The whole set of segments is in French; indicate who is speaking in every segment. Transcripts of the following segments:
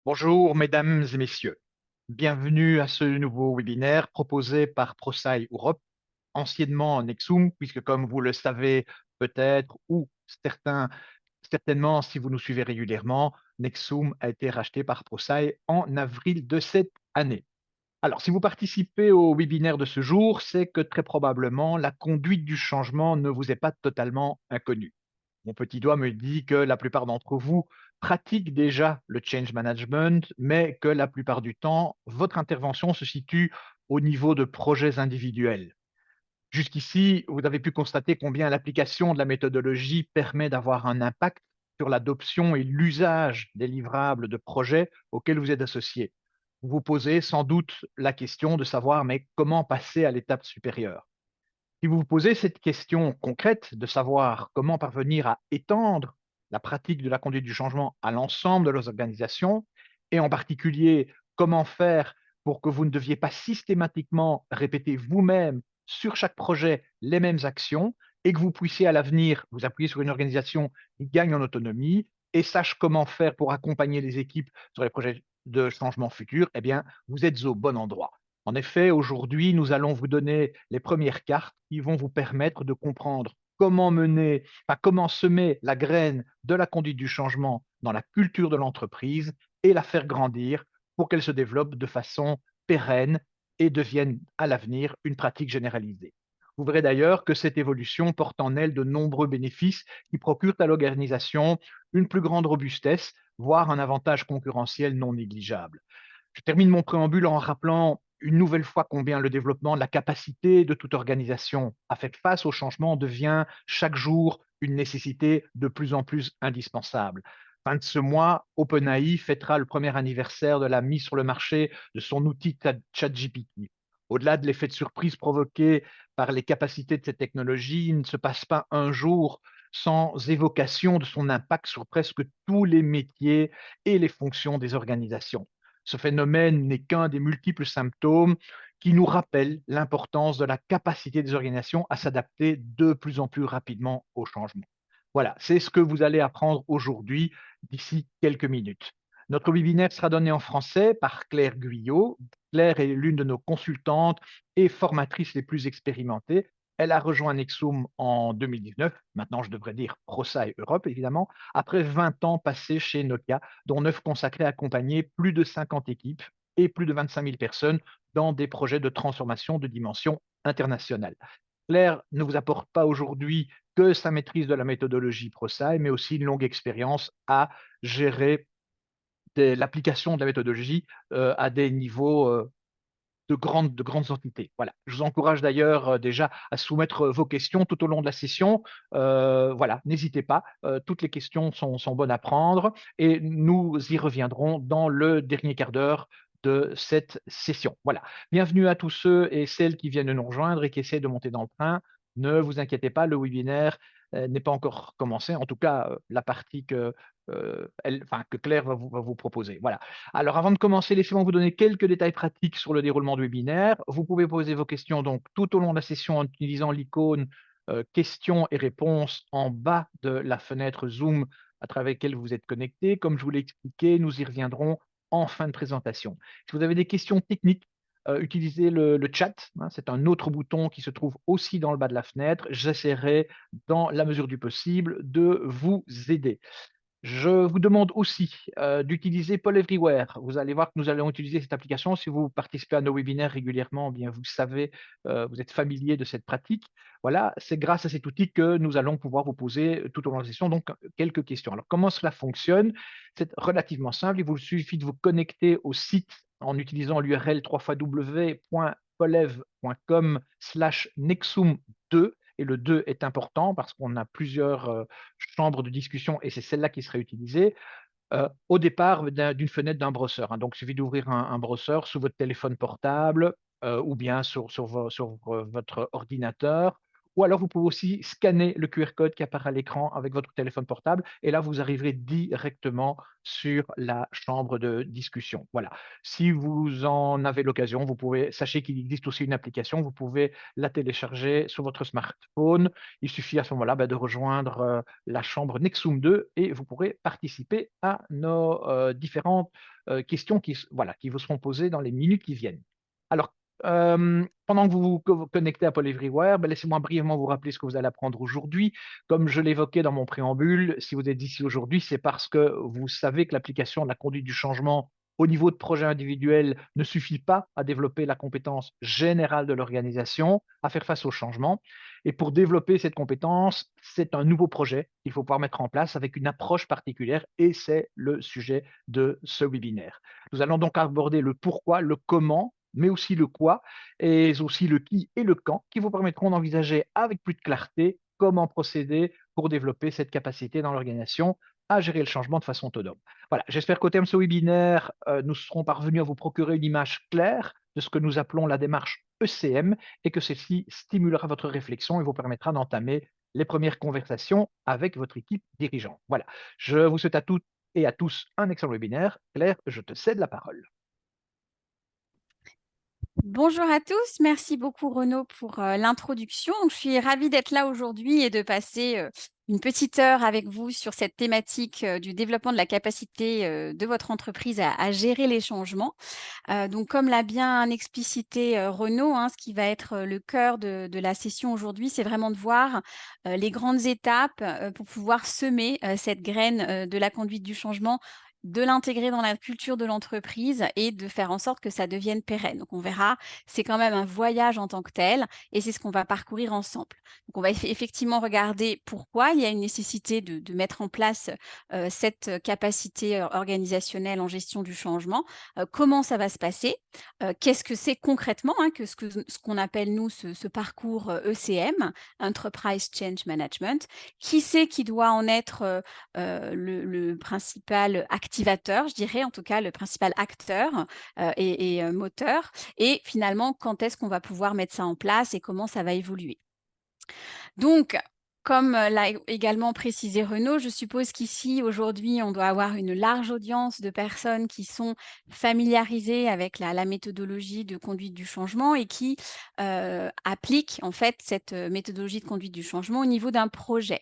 Speaker 1: Bonjour, mesdames et messieurs. Bienvenue à ce nouveau webinaire proposé par ProSci Europe, anciennement Nexum, puisque comme vous le savez peut-être, ou certainement si vous nous suivez régulièrement, Nexum a été racheté par ProSci en avril de cette année. Alors, si vous participez au webinaire de ce jour, c'est que très probablement la conduite du changement ne vous est pas totalement inconnue. Mon petit doigt me dit que la plupart d'entre vous pratiquent déjà le change management, mais que la plupart du temps, votre intervention se situe au niveau de projets individuels. Jusqu'ici, vous avez pu constater combien l'application de la méthodologie permet d'avoir un impact sur l'adoption et l'usage des livrables de projets auxquels vous êtes associé. Vous vous posez sans doute la question de savoir, mais comment passer à l'étape supérieure? Si vous vous posez cette question concrète de savoir comment parvenir à étendre la pratique de la conduite du changement à l'ensemble de leurs organisations, et en particulier comment faire pour que vous ne deviez pas systématiquement répéter vous-même sur chaque projet les mêmes actions et que vous puissiez à l'avenir vous appuyer sur une organisation qui gagne en autonomie et sache comment faire pour accompagner les équipes sur les projets de changement futurs, eh bien, vous êtes au bon endroit. En effet, aujourd'hui, nous allons vous donner les premières cartes qui vont vous permettre de comprendre comment semer la graine de la conduite du changement dans la culture de l'entreprise et la faire grandir pour qu'elle se développe de façon pérenne et devienne à l'avenir une pratique généralisée. Vous verrez d'ailleurs que cette évolution porte en elle de nombreux bénéfices qui procurent à l'organisation une plus grande robustesse, voire un avantage concurrentiel non négligeable. Je termine mon préambule en rappelant une nouvelle fois combien le développement de la capacité de toute organisation à faire face au changement devient chaque jour une nécessité de plus en plus indispensable. Fin de ce mois, OpenAI fêtera le premier anniversaire de la mise sur le marché de son outil ChatGPT. Au-delà de l'effet de surprise provoqué par les capacités de cette technologie, il ne se passe pas un jour sans évocation de son impact sur presque tous les métiers et les fonctions des organisations. Ce phénomène n'est qu'un des multiples symptômes qui nous rappellent l'importance de la capacité des organisations à s'adapter de plus en plus rapidement au changement. Voilà, c'est ce que vous allez apprendre aujourd'hui d'ici quelques minutes. Notre webinaire sera donné en français par Claire Guyot. Claire est l'une de nos consultantes et formatrices les plus expérimentées. Elle a rejoint Nexum en 2019, maintenant je devrais dire ProSci Europe évidemment, après 20 ans passés chez Nokia, dont 9 consacrés à accompagner plus de 50 équipes et plus de 25 000 personnes dans des projets de transformation de dimension internationale. Claire ne vous apporte pas aujourd'hui que sa maîtrise de la méthodologie ProSci, mais aussi une longue expérience à gérer l'application de la méthodologie à des niveaux de grandes entités. Voilà. Je vous encourage d'ailleurs déjà à soumettre vos questions tout au long de la session. Voilà, n'hésitez pas. Toutes les questions sont bonnes à prendre et nous y reviendrons dans le dernier quart d'heure de cette session. Voilà. Bienvenue à tous ceux et celles qui viennent de nous rejoindre et qui essaient de monter dans le train. Ne vous inquiétez pas, le webinaire n'est pas encore commencé. En tout cas, la partie que Claire va vous proposer. Voilà. Alors, avant de commencer, laissez-moi vous donner quelques détails pratiques sur le déroulement du webinaire. Vous pouvez poser vos questions donc tout au long de la session en utilisant l'icône questions et réponses en bas de la fenêtre Zoom à travers laquelle vous êtes connecté. Comme je vous l'ai expliqué, nous y reviendrons en fin de présentation. Si vous avez des questions techniques, utilisez le chat. Hein, c'est un autre bouton qui se trouve aussi dans le bas de la fenêtre. J'essaierai, dans la mesure du possible, de vous aider. Je vous demande aussi d'utiliser Poll Everywhere. Vous allez voir que nous allons utiliser cette application. Si vous participez à nos webinaires régulièrement, eh bien vous savez, vous êtes familier de cette pratique. Voilà, c'est grâce à cet outil que nous allons pouvoir vous poser tout au long de la session donc quelques questions. Alors comment cela fonctionne? C'est relativement simple. Il vous suffit de vous connecter au site en utilisant l'URL www.polev.com/nexum2 et le 2 est important parce qu'on a plusieurs chambres de discussion et c'est celle-là qui serait utilisée au départ d'une fenêtre d'un browser. Hein. Donc, il suffit d'ouvrir un browser sous votre téléphone portable ou bien sur votre ordinateur ou alors vous pouvez aussi scanner le QR code qui apparaît à l'écran avec votre téléphone portable et là, vous arriverez directement sur la chambre de discussion. Voilà. Si vous en avez l'occasion, vous pouvez sachez qu'il existe aussi une application, vous pouvez la télécharger sur votre smartphone. Il suffit à ce moment-là, de rejoindre, la chambre Nexum 2 et vous pourrez participer à nos, différentes, questions qui vous seront posées dans les minutes qui viennent. Alors, pendant que vous connectez à Paul Everywhere, laissez-moi brièvement vous rappeler ce que vous allez apprendre aujourd'hui. Comme je l'évoquais dans mon préambule, si vous êtes ici aujourd'hui, c'est parce que vous savez que l'application de la conduite du changement au niveau de projet individuel ne suffit pas à développer la compétence générale de l'organisation, à faire face au changement. Et pour développer cette compétence, c'est un nouveau projet qu'il faut pouvoir mettre en place avec une approche particulière et c'est le sujet de ce webinaire. Nous allons donc aborder le pourquoi, le comment, mais aussi le quoi et aussi le qui et le quand qui vous permettront d'envisager avec plus de clarté comment procéder pour développer cette capacité dans l'organisation à gérer le changement de façon autonome. Voilà, j'espère qu'au terme de ce webinaire, nous serons parvenus à vous procurer une image claire de ce que nous appelons la démarche ECM et que celle-ci stimulera votre réflexion et vous permettra d'entamer les premières conversations avec votre équipe dirigeante. Voilà, je vous souhaite à toutes et à tous un excellent webinaire. Claire, je te cède la parole.
Speaker 2: Bonjour à tous, merci beaucoup Renaud pour l'introduction. Je suis ravie d'être là aujourd'hui et de passer une petite heure avec vous sur cette thématique du développement de la capacité de votre entreprise à gérer les changements. Donc, comme l'a bien explicité Renaud, hein, ce qui va être le cœur de la session aujourd'hui, c'est vraiment de voir les grandes étapes pour pouvoir semer cette graine de la conduite du changement, de l'intégrer dans la culture de l'entreprise et de faire en sorte que ça devienne pérenne. Donc on verra, c'est quand même un voyage en tant que tel et c'est ce qu'on va parcourir ensemble. Donc on va effectivement regarder pourquoi il y a une nécessité de mettre en place cette capacité organisationnelle en gestion du changement, comment ça va se passer, qu'est-ce que c'est concrètement, hein, ce qu'on appelle nous ce parcours ECM, Enterprise Change Management, qui c'est qui doit en être le principal activateur, je dirais, en tout cas le principal acteur moteur, et finalement quand est-ce qu'on va pouvoir mettre ça en place et comment ça va évoluer. Donc, comme l'a également précisé Renaud, je suppose qu'ici, aujourd'hui, on doit avoir une large audience de personnes qui sont familiarisées avec la méthodologie de conduite du changement et qui appliquent en fait cette méthodologie de conduite du changement au niveau d'un projet.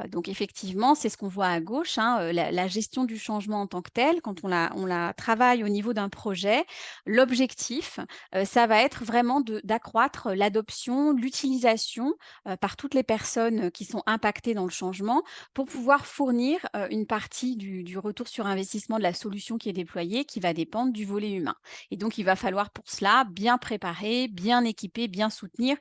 Speaker 2: Donc effectivement, c'est ce qu'on voit à gauche, hein, la gestion du changement en tant que telle, quand on la travaille au niveau d'un projet, l'objectif, ça va être vraiment d'accroître l'adoption, l'utilisation par toutes les personnes qui sont impactées dans le changement pour pouvoir fournir une partie du retour sur investissement de la solution qui est déployée qui va dépendre du volet humain. Et donc, il va falloir pour cela bien préparer, bien équiper, bien soutenir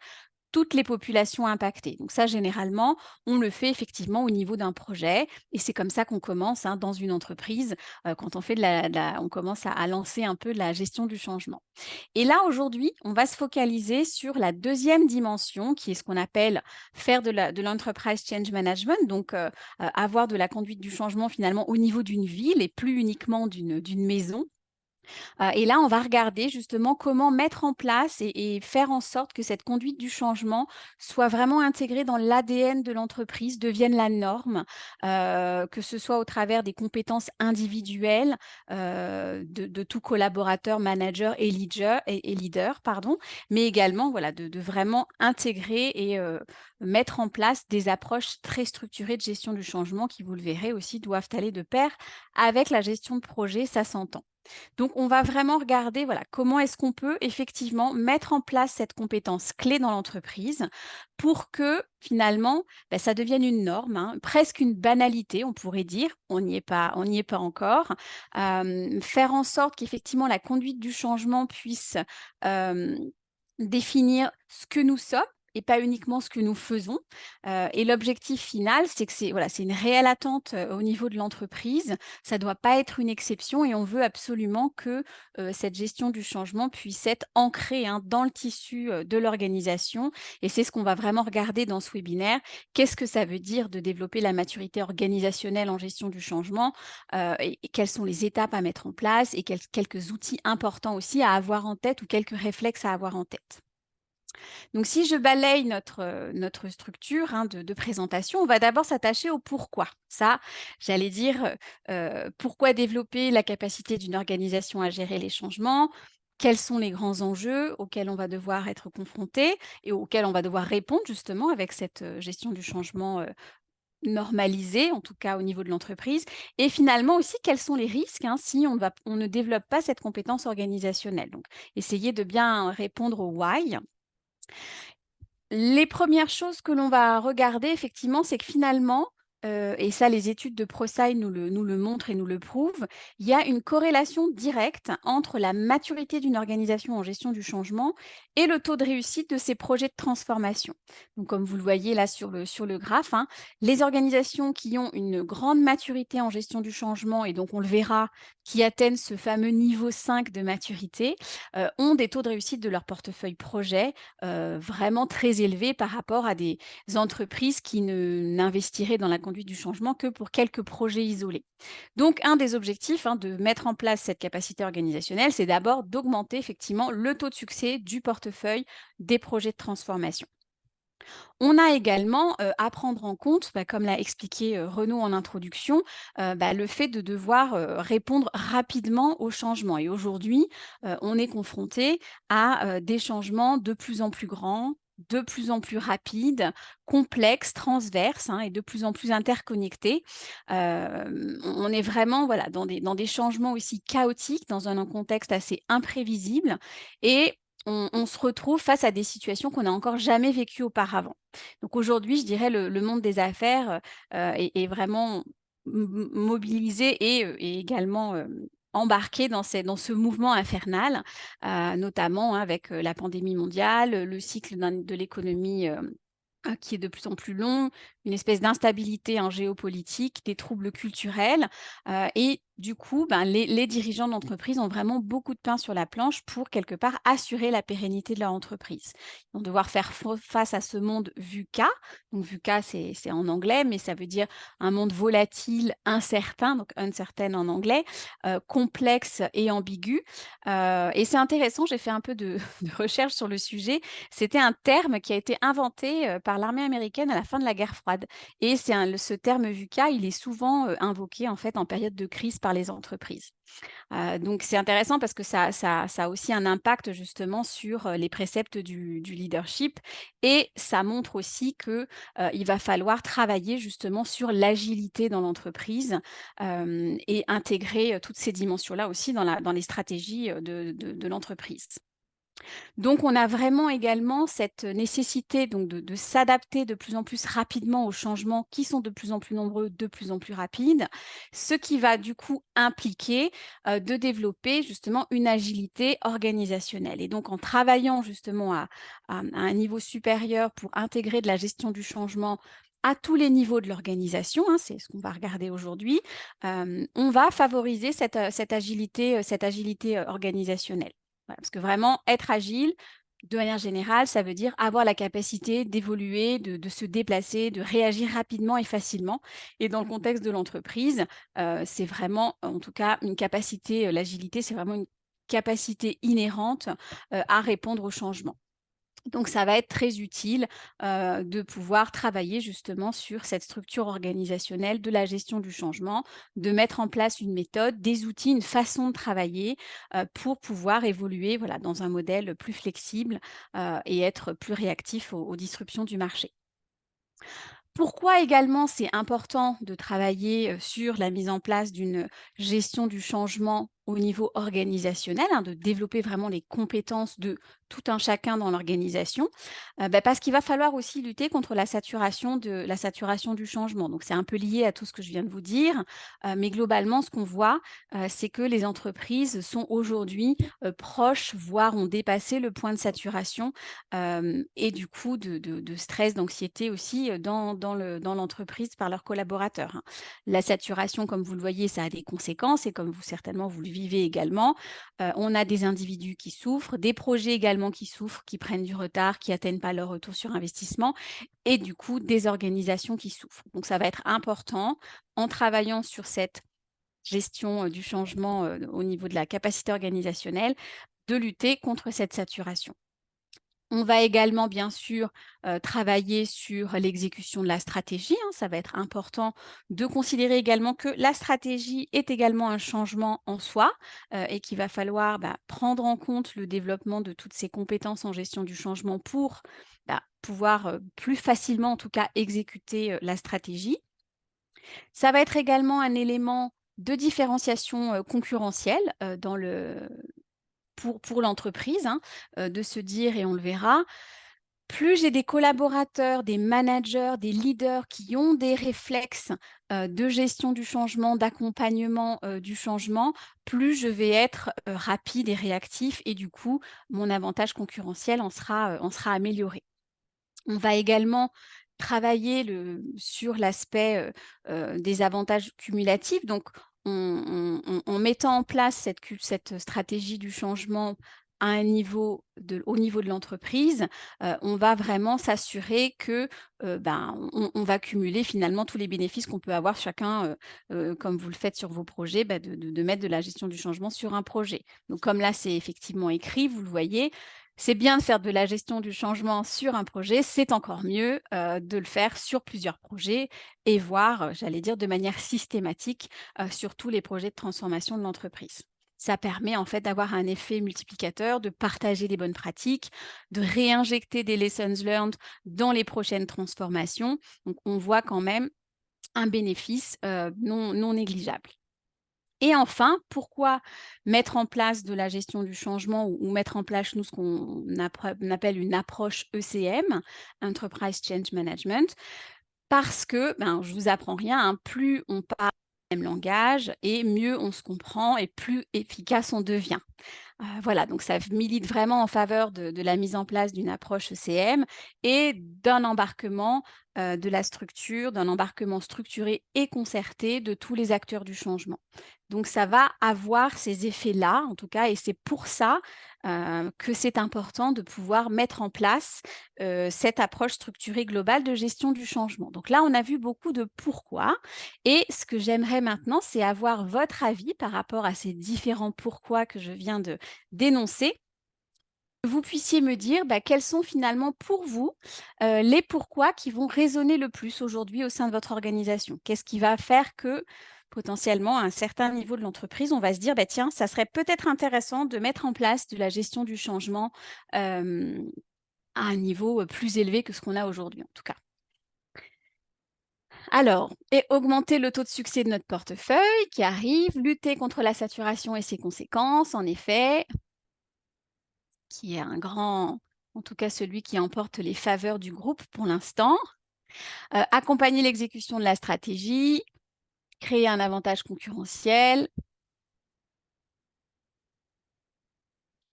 Speaker 2: toutes les populations impactées. Donc ça, généralement, on le fait effectivement au niveau d'un projet et c'est comme ça qu'on commence, hein, dans une entreprise, quand on fait on commence à lancer un peu la gestion du changement. Et là, aujourd'hui, on va se focaliser sur la deuxième dimension qui est ce qu'on appelle faire de l'enterprise change management, donc avoir de la conduite du changement finalement au niveau d'une ville et plus uniquement d'une maison. Et là, on va regarder justement comment mettre en place et faire en sorte que cette conduite du changement soit vraiment intégrée dans l'ADN de l'entreprise, devienne la norme, que ce soit au travers des compétences individuelles, de tout collaborateur, manager et leader, pardon, mais également, voilà, de vraiment intégrer et mettre en place des approches très structurées de gestion du changement qui, vous le verrez aussi, doivent aller de pair avec la gestion de projet, ça s'entend. Donc, on va vraiment regarder, voilà, comment est-ce qu'on peut effectivement mettre en place cette compétence clé dans l'entreprise pour que finalement, ça devienne une norme, hein, presque une banalité, on pourrait dire. On n'y est pas encore. Faire en sorte qu'effectivement la conduite du changement puisse définir ce que nous sommes et pas uniquement ce que nous faisons. Et l'objectif final, c'est que c'est voilà, c'est une réelle attente, au niveau de l'entreprise. Ça ne doit pas être une exception et on veut absolument que, cette gestion du changement puisse être ancrée, hein, dans le tissu, de l'organisation et c'est ce qu'on va vraiment regarder dans ce webinaire. Qu'est-ce que ça veut dire de développer la maturité organisationnelle en gestion du changement? Et quelles sont les étapes à mettre en place et quelques outils importants aussi à avoir en tête ou quelques réflexes à avoir en tête? Donc si je balaye notre structure, hein, de présentation, on va d'abord s'attacher au pourquoi. Ça, j'allais dire, pourquoi développer la capacité d'une organisation à gérer les changements? Quels sont les grands enjeux auxquels on va devoir être confronté et auxquels on va devoir répondre justement avec cette, gestion du changement, normalisée, en tout cas au niveau de l'entreprise? Et finalement aussi, quels sont les risques, hein, si on ne développe pas cette compétence organisationnelle? Donc essayer de bien répondre au why. Les premières choses que l'on va regarder effectivement, c'est que finalement, et ça les études de ProSci nous le montrent et nous le prouvent, il y a une corrélation directe entre la maturité d'une organisation en gestion du changement et le taux de réussite de ses projets de transformation. Donc comme vous le voyez là sur le graphe, hein, les organisations qui ont une grande maturité en gestion du changement et donc on le verra, qui atteignent ce fameux niveau 5 de maturité, ont des taux de réussite de leur portefeuille projet vraiment très élevé par rapport à des entreprises qui n'investiraient dans la conduite du changement que pour quelques projets isolés. Donc un des objectifs, hein, de mettre en place cette capacité organisationnelle, c'est d'abord d'augmenter effectivement le taux de succès du portefeuille des projets de transformation. On a également, à prendre en compte, comme l'a expliqué, Renaud en introduction, le fait de devoir, répondre rapidement aux changements et aujourd'hui, on est confronté à, des changements de plus en plus grands, de plus en plus rapides, complexes, transverses, hein, et de plus en plus interconnectés. On est vraiment, voilà, dans des changements aussi chaotiques, dans un contexte assez imprévisible et on se retrouve face à des situations qu'on n'a encore jamais vécues auparavant. Donc aujourd'hui, je dirais le monde des affaires, est vraiment mobilisé et également, embarqué dans ce mouvement infernal, notamment, hein, avec, la pandémie mondiale, le cycle de l'économie, qui est de plus en plus long, une espèce d'instabilité en géopolitique, des troubles culturels, et du coup, les dirigeants d'entreprise ont vraiment beaucoup de pain sur la planche pour quelque part assurer la pérennité de leur entreprise. Ils vont devoir faire face à ce monde VUCA. Donc VUCA, c'est en anglais, mais ça veut dire un monde volatile, incertain, donc uncertain en anglais, complexe et ambigu. Et c'est intéressant, j'ai fait un peu de de recherche sur le sujet. C'était un terme qui a été inventé, par l'armée américaine à la fin de la guerre froide et ce terme VUCA, il est souvent, invoqué en fait en période de crise par les entreprises. Donc c'est intéressant parce que ça a aussi un impact justement sur, les préceptes du leadership et ça montre aussi que, il va falloir travailler justement sur l'agilité dans l'entreprise, et intégrer, toutes ces dimensions-là aussi dans les stratégies, de l'entreprise. Donc on a vraiment également cette nécessité donc de s'adapter de plus en plus rapidement aux changements qui sont de plus en plus nombreux, de plus en plus rapides, ce qui va du coup impliquer, de développer justement une agilité organisationnelle et donc en travaillant justement à un niveau supérieur pour intégrer de la gestion du changement à tous les niveaux de l'organisation, hein, c'est ce qu'on va regarder aujourd'hui, on va favoriser cette agilité, organisationnelle. Voilà, parce que vraiment être agile, de manière générale, ça veut dire avoir la capacité d'évoluer, de se déplacer, de réagir rapidement et facilement et dans le contexte de l'entreprise, c'est vraiment, en tout cas, une capacité, l'agilité, c'est vraiment une capacité inhérente, à répondre aux changements. Donc ça va être très utile, de pouvoir travailler justement sur cette structure organisationnelle de la gestion du changement, de mettre en place une méthode, des outils, une façon de travailler, pour pouvoir évoluer, voilà, dans un modèle plus flexible, et être plus réactif aux disruptions du marché. Pourquoi également c'est important de travailler, sur la mise en place d'une gestion du changement au niveau organisationnel, hein, de développer vraiment les compétences de tout un chacun dans l'organisation? Parce qu'il va falloir aussi lutter contre la saturation du changement. Donc c'est un peu lié à tout ce que je viens de vous dire, mais globalement ce qu'on voit, c'est que les entreprises sont aujourd'hui, proches, voire ont dépassé le point de saturation, et du coup de stress, d'anxiété aussi, dans l'entreprise par leurs collaborateurs, hein. La saturation, comme vous le voyez, ça a des conséquences et comme vous certainement vous le vivez également. On a des individus qui souffrent, des projets également qui souffrent, qui prennent du retard, qui atteignent pas leur retour sur investissement et du coup des organisations qui souffrent. Donc ça va être important en travaillant sur cette gestion, du changement, au niveau de la capacité organisationnelle, de lutter contre cette saturation. On va également, bien sûr, travailler sur l'exécution de la stratégie, hein. Ça va être important de considérer également que la stratégie est également un changement en soi, et qu'il va falloir, prendre en compte le développement de toutes ces compétences en gestion du changement pour, pouvoir, plus facilement, en tout cas, exécuter, la stratégie. Ça va être également un élément de différenciation, concurrentielle, pour l'entreprise, hein, de se dire et on le verra, plus j'ai des collaborateurs, des managers, des leaders qui ont des réflexes, de gestion du changement, d'accompagnement, du changement, plus je vais être, rapide et réactif et du coup, mon avantage concurrentiel en sera amélioré. On va également travailler sur l'aspect, des avantages cumulatifs. Donc en mettant en place cette stratégie du changement à au niveau de l'entreprise, on va vraiment s'assurer que, on va cumuler finalement tous les bénéfices qu'on peut avoir chacun, comme vous le faites sur vos projets, de mettre de la gestion du changement sur un projet. Donc comme là, c'est effectivement écrit, vous le voyez, c'est bien de faire de la gestion du changement sur un projet, c'est encore mieux, de le faire sur plusieurs projets et voire, j'allais dire de manière systématique, sur tous les projets de transformation de l'entreprise. Ça permet en fait d'avoir un effet multiplicateur, de partager les bonnes pratiques, de réinjecter des lessons learned dans les prochaines transformations. Donc on voit quand même un bénéfice, non négligeable. Et enfin, pourquoi mettre en place de la gestion du changement ou mettre en place, nous, ce on appelle une approche ECM, Enterprise Change Management? Parce que, je vous apprends rien, hein, plus on parle le même langage et mieux on se comprend et plus efficace on devient. Voilà, donc ça milite vraiment en faveur de la mise en place d'une approche ECM et d'un embarquement, de la structure, d'un embarquement structuré et concerté de tous les acteurs du changement. Donc ça va avoir ces effets-là, en tout cas, et c'est pour ça, que c'est important de pouvoir mettre en place, cette approche structurée globale de gestion du changement. Donc là, on a vu beaucoup de pourquoi et ce que j'aimerais maintenant, c'est avoir votre avis par rapport à ces différents pourquoi que je viens de d'énoncer. Que vous puissiez me dire, quels sont finalement pour vous, les pourquoi qui vont résonner le plus aujourd'hui au sein de votre organisation? Qu'est-ce qui va faire que, potentiellement, à un certain niveau de l'entreprise, on va se dire: «Bah, tiens, ça serait peut-être intéressant de mettre en place de la gestion du changement, hem, à un niveau, plus élevé que ce qu'on a aujourd'hui», en tout cas. Alors, et augmenter le taux de succès de notre portefeuille qui arrive, lutter contre la saturation et ses conséquences, en effet, qui est un grand, en tout cas celui qui emporte les faveurs du groupe pour l'instant. Accompagner l'exécution de la stratégie, créer un avantage concurrentiel.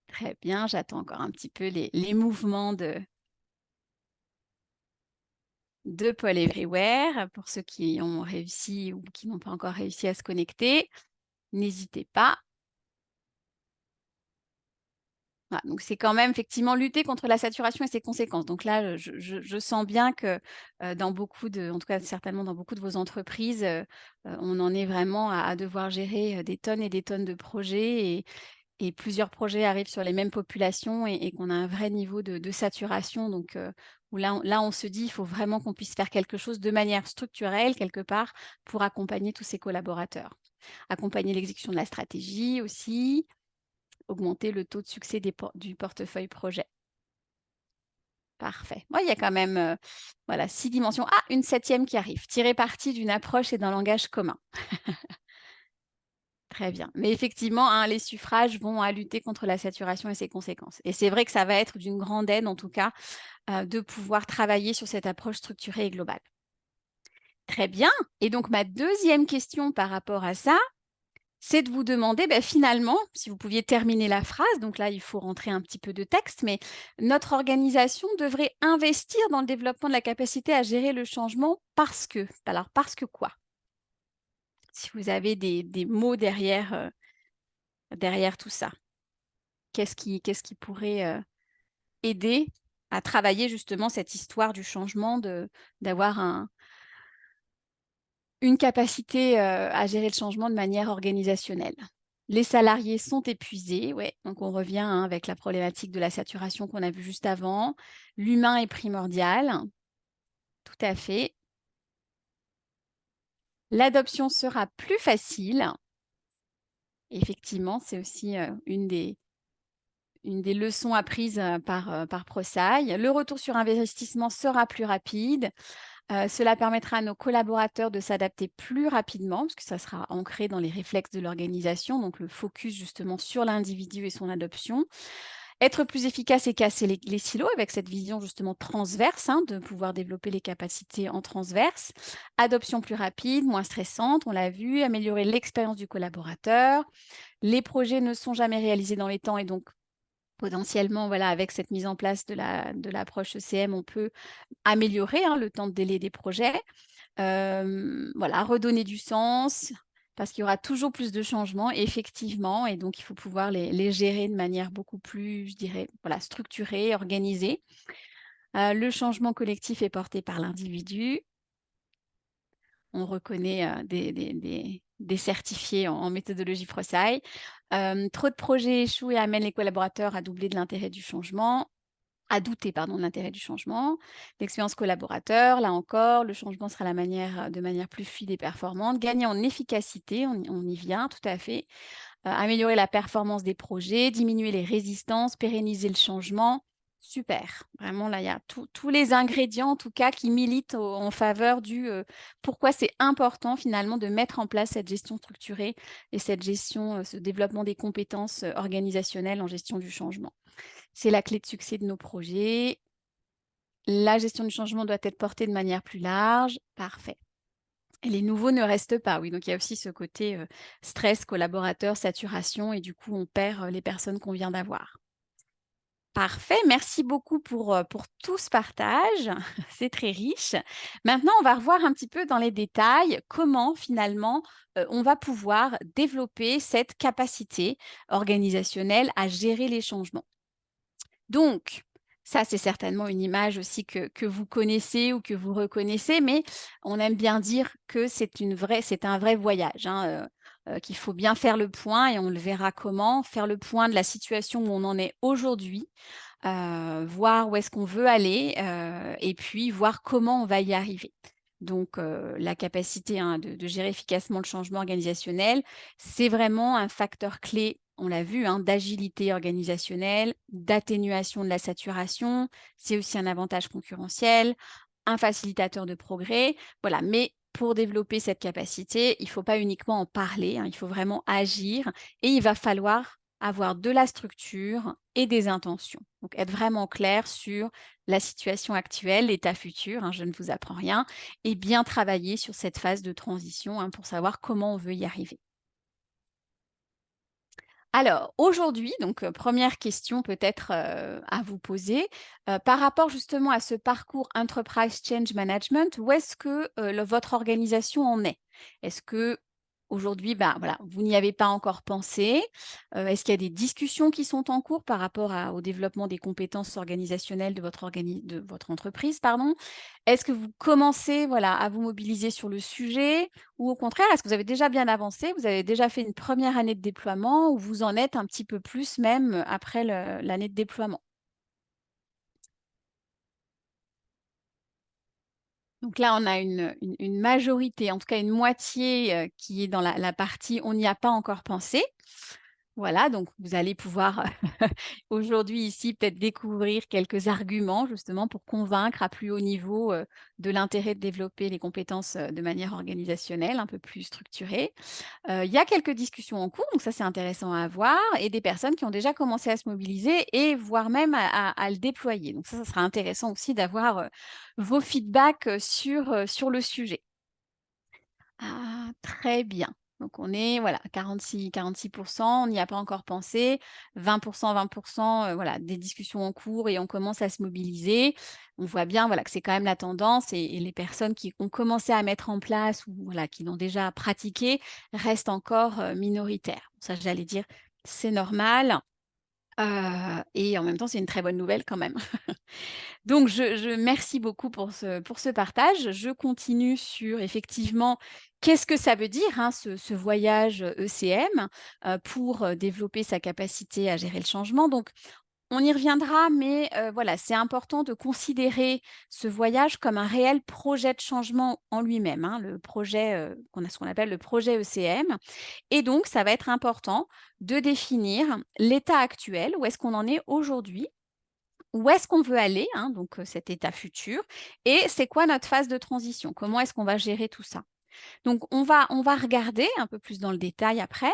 Speaker 2: Très bien, j'attends encore un petit peu les mouvements de Paul Everywhere pour ceux qui ont réussi ou qui n'ont pas encore réussi à se connecter. N'hésitez pas. Voilà, donc c'est quand même effectivement lutter contre la saturation et ses conséquences. Donc là, je sens bien que, dans beaucoup de en tout cas certainement dans beaucoup de vos entreprises, on en est vraiment à devoir gérer, des tonnes et des tonnes de projets et plusieurs projets arrivent sur les mêmes populations et qu'on a un vrai niveau de saturation. Donc, où là on se dit: «Il faut vraiment qu'on puisse faire quelque chose de manière structurelle quelque part pour accompagner tous ces collaborateurs». Accompagner l'exécution de la stratégie aussi. Augmenter le taux de succès du portefeuille projet. Parfait. Ouais, il y a quand même, voilà 6 dimensions. Ah, une septième qui arrive. Tirer parti d'une approche et d'un langage commun. Très bien. Mais effectivement, hein, les suffrages vont à lutter contre la saturation et ses conséquences. Et c'est vrai que ça va être d'une grande aide, en tout cas, de pouvoir travailler sur cette approche structurée et globale. Très bien. Et donc ma deuxième question par rapport à ça, c'est de vous demander, finalement, si vous pouviez terminer la phrase, donc là, il faut rentrer un petit peu de texte, mais notre organisation devrait investir dans le développement de la capacité à gérer le changement parce que. Alors, parce que quoi? Si vous avez des mots derrière tout ça, qu'est-ce qui pourrait aider à travailler justement cette histoire du changement, d'avoir une capacité à gérer le changement de manière organisationnelle? Les salariés sont épuisés, ouais, donc on revient, hein, avec la problématique de la saturation qu'on a vue juste avant. L'humain est primordial, tout à fait. L'adoption sera plus facile. Effectivement, c'est aussi, une des leçons apprises, par ProSci. Le retour sur investissement sera plus rapide. Cela permettra à nos collaborateurs de s'adapter plus rapidement, parce que ça sera ancré dans les réflexes de l'organisation, donc le focus justement sur l'individu et son adoption. Être plus efficace et casser les silos avec cette vision justement transverse, hein, de pouvoir développer les capacités en transverse. Adoption plus rapide, moins stressante, on l'a vu, améliorer l'expérience du collaborateur. Les projets ne sont jamais réalisés dans les temps et donc potentiellement, voilà, avec cette mise en place de l'approche ECM, on peut améliorer, hein, le temps de délai des projets. Voilà, redonner du sens, parce qu'il y aura toujours plus de changements, effectivement, et donc il faut pouvoir les gérer de manière beaucoup plus, je dirais, voilà, structurée, organisée. Le changement collectif est porté par l'individu. On reconnaît, des certifiés en méthodologie ProSci. Trop de projets échouent et amènent les collaborateurs à doubler de l'intérêt du changement. À douter, pardon, de l'intérêt du changement. L'expérience collaborateur, là encore, le changement sera de manière plus fluide et performante. Gagner en efficacité, on y vient, tout à fait. Améliorer la performance des projets, diminuer les résistances, pérenniser le changement. Super. Vraiment, là, il y a tous les ingrédients, en tout cas, qui militent en faveur pourquoi c'est important, finalement, de mettre en place cette gestion structurée et cette gestion, ce développement des compétences organisationnelles en gestion du changement. C'est la clé de succès de nos projets. La gestion du changement doit être portée de manière plus large. Parfait. Et les nouveaux ne restent pas. Oui, donc il y a aussi ce côté stress, collaborateur, saturation, et du coup, on perd les personnes qu'on vient d'avoir. Parfait, merci beaucoup pour tout ce partage, c'est très riche. Maintenant, on va revoir un petit peu dans les détails comment finalement on va pouvoir développer cette capacité organisationnelle à gérer les changements. Donc, ça, c'est certainement une image aussi que vous connaissez ou que vous reconnaissez, mais on aime bien dire que c'est un vrai voyage, hein, qu'il faut bien faire le point et on le verra comment, faire le point de la situation où on en est aujourd'hui, voir où est-ce qu'on veut aller, et puis voir comment on va y arriver. Donc, la capacité, hein, de gérer efficacement le changement organisationnel, c'est vraiment un facteur clé, on l'a vu, hein, d'agilité organisationnelle, d'atténuation de la saturation. C'est aussi un avantage concurrentiel, un facilitateur de progrès. Voilà, mais pour développer cette capacité, il ne faut pas uniquement en parler, hein, il faut vraiment agir et il va falloir avoir de la structure et des intentions. Donc, être vraiment clair sur la situation actuelle, l'état futur, hein, je ne vous apprends rien, et bien travailler sur cette phase de transition, hein, pour savoir comment on veut y arriver. Alors, aujourd'hui, donc, 1re question peut-être, à vous poser, par rapport justement à ce parcours Enterprise Change Management, où est-ce que, votre organisation en est? Est-ce qu'aujourd'hui, ben, voilà, vous n'y avez pas encore pensé? Est-ce qu'il y a des discussions qui sont en cours par rapport au développement des compétences organisationnelles de votre entreprise, pardon? Est-ce que vous commencez, voilà, à vous mobiliser sur le sujet? Ou au contraire, est-ce que vous avez déjà bien avancé? Vous avez déjà fait une première année de déploiement ou vous en êtes un petit peu plus même, après l'année de déploiement? Donc là, on a une majorité, en tout cas une moitié, qui est dans la partie «on n'y a pas encore pensé». Voilà, donc vous allez pouvoir aujourd'hui ici peut-être découvrir quelques arguments justement pour convaincre à plus haut niveau, de l'intérêt de développer les compétences, de manière organisationnelle, un peu plus structurée. Il y a quelques discussions en cours, donc ça c'est intéressant à avoir, et des personnes qui ont déjà commencé à se mobiliser et voire même à le déployer. Donc ça sera intéressant aussi d'avoir, vos feedbacks, sur le sujet. Ah, très bien. Donc on est, voilà, 46 on n'y a pas encore pensé. 20 20 voilà, des discussions en cours et on commence à se mobiliser. On voit bien, voilà, que c'est quand même la tendance et les personnes qui ont commencé à mettre en place ou voilà, qui l'ont déjà pratiqué restent encore, minoritaires. Ça, j'allais dire, c'est normal. Et en même temps, c'est une très bonne nouvelle quand même. Donc je merci beaucoup pour ce partage. Je continue sur effectivement, qu'est-ce que ça veut dire, hein, ce voyage, ECM, pour, développer sa capacité à gérer le changement. Donc on y reviendra, mais voilà, c'est important de considérer ce voyage comme un réel projet de changement en lui-même, hein, le projet, ce qu'on appelle le projet ECM. Et donc ça va être important de définir l'état actuel, où est-ce qu'on en est aujourd'hui, où est-ce qu'on veut aller, hein, donc cet état futur, et c'est quoi notre phase de transition? Comment est-ce qu'on va gérer tout ça? Donc on va regarder un peu plus dans le détail après,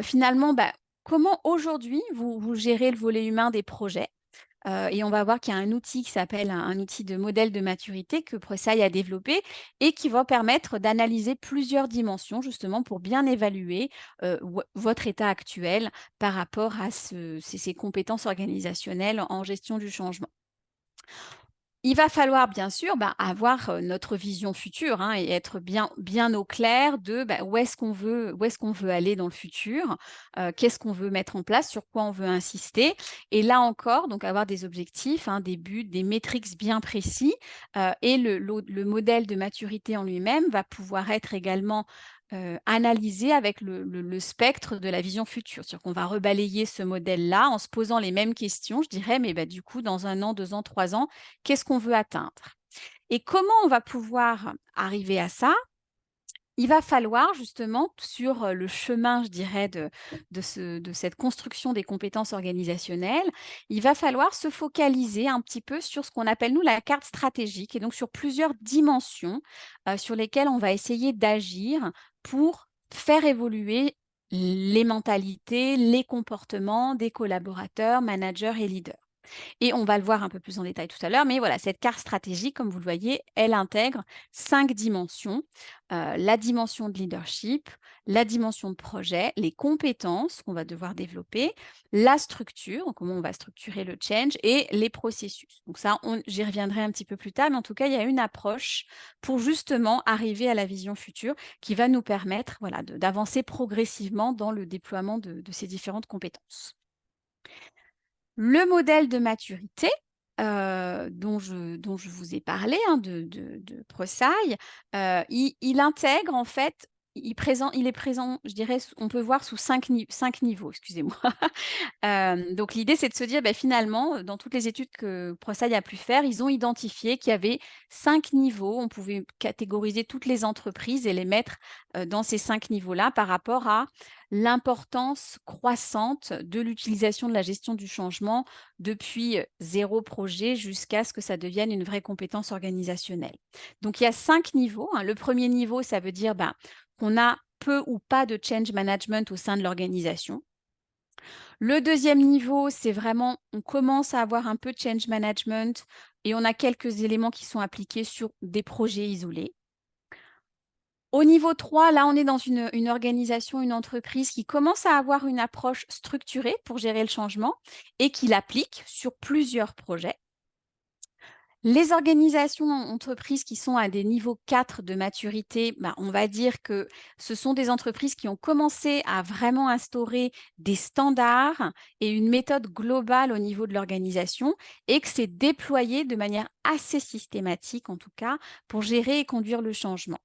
Speaker 2: finalement, bah, comment aujourd'hui vous gérez le volet humain des projets. Et on va voir qu'il y a un outil qui s'appelle un outil de modèle de maturité que Prosai a développé et qui va permettre d'analyser plusieurs dimensions justement pour bien évaluer, votre état actuel par rapport à ces compétences organisationnelles en gestion du changement. Il va falloir bien sûr, bah, avoir, notre vision future, hein, et être bien au clair de, bah, où est-ce qu'on veut aller dans le futur, qu'est-ce qu'on veut mettre en place, sur quoi on veut insister, et là encore, donc avoir des objectifs, hein, des buts, des métriques bien précis, et le modèle de maturité en lui-même va pouvoir être également, analysé avec le spectre de la vision future. C'est-à-dire qu'on va rebalayer ce modèle-là en se posant les mêmes questions, je dirais, mais bah, du coup, dans 1 an, 2 ans, 3 ans, qu'est-ce qu'on veut atteindre? Et comment on va pouvoir arriver à ça? Il va falloir justement sur, le chemin, je dirais, de cette construction des compétences organisationnelles, il va falloir se focaliser un petit peu sur ce qu'on appelle, nous, la carte stratégique, et donc sur plusieurs dimensions, sur lesquelles on va essayer d'agir pour faire évoluer les mentalités, les comportements des collaborateurs, managers et leaders. Et on va le voir un peu plus en détail tout à l'heure, mais voilà, cette carte stratégique, comme vous le voyez, elle intègre 5 dimensions. La dimension de leadership, la dimension de projet, les compétences qu'on va devoir développer, la structure, comment on va structurer le change, et les processus. Donc ça, j'y reviendrai un petit peu plus tard, mais en tout cas, il y a une approche pour justement arriver à la vision future qui va nous permettre, voilà, d'avancer progressivement dans le déploiement de ces différentes compétences. Le modèle de maturité, dont je vous ai parlé, hein, de Prosai, il intègre en fait, il est présent, je dirais, on peut voir sous 5 niveaux, excusez-moi. Donc l'idée, c'est de se dire, bah, finalement, dans toutes les études que Prosai a pu faire, ils ont identifié qu'il y avait 5 niveaux. On pouvait catégoriser toutes les entreprises et les mettre, dans ces 5 niveaux-là par rapport à l'importance croissante de l'utilisation de la gestion du changement depuis, 0 projet jusqu'à ce que ça devienne une vraie compétence organisationnelle. Donc il y a 5 niveaux, hein. Le premier niveau, ça veut dire, ben, qu'on a peu ou pas de change management au sein de l'organisation. Le deuxième niveau, c'est vraiment, on commence à avoir un peu de change management et on a quelques éléments qui sont appliqués sur des projets isolés. Au niveau 3, là, on est dans une organisation, une entreprise qui commence à avoir une approche structurée pour gérer le changement et qui l'applique sur plusieurs projets. Les organisations, entreprises qui sont à des niveaux 4 de maturité, bah, on va dire que ce sont des entreprises qui ont commencé à vraiment instaurer des standards et une méthode globale au niveau de l'organisation, et que c'est déployé de manière assez systématique, en tout cas, pour gérer et conduire le changement.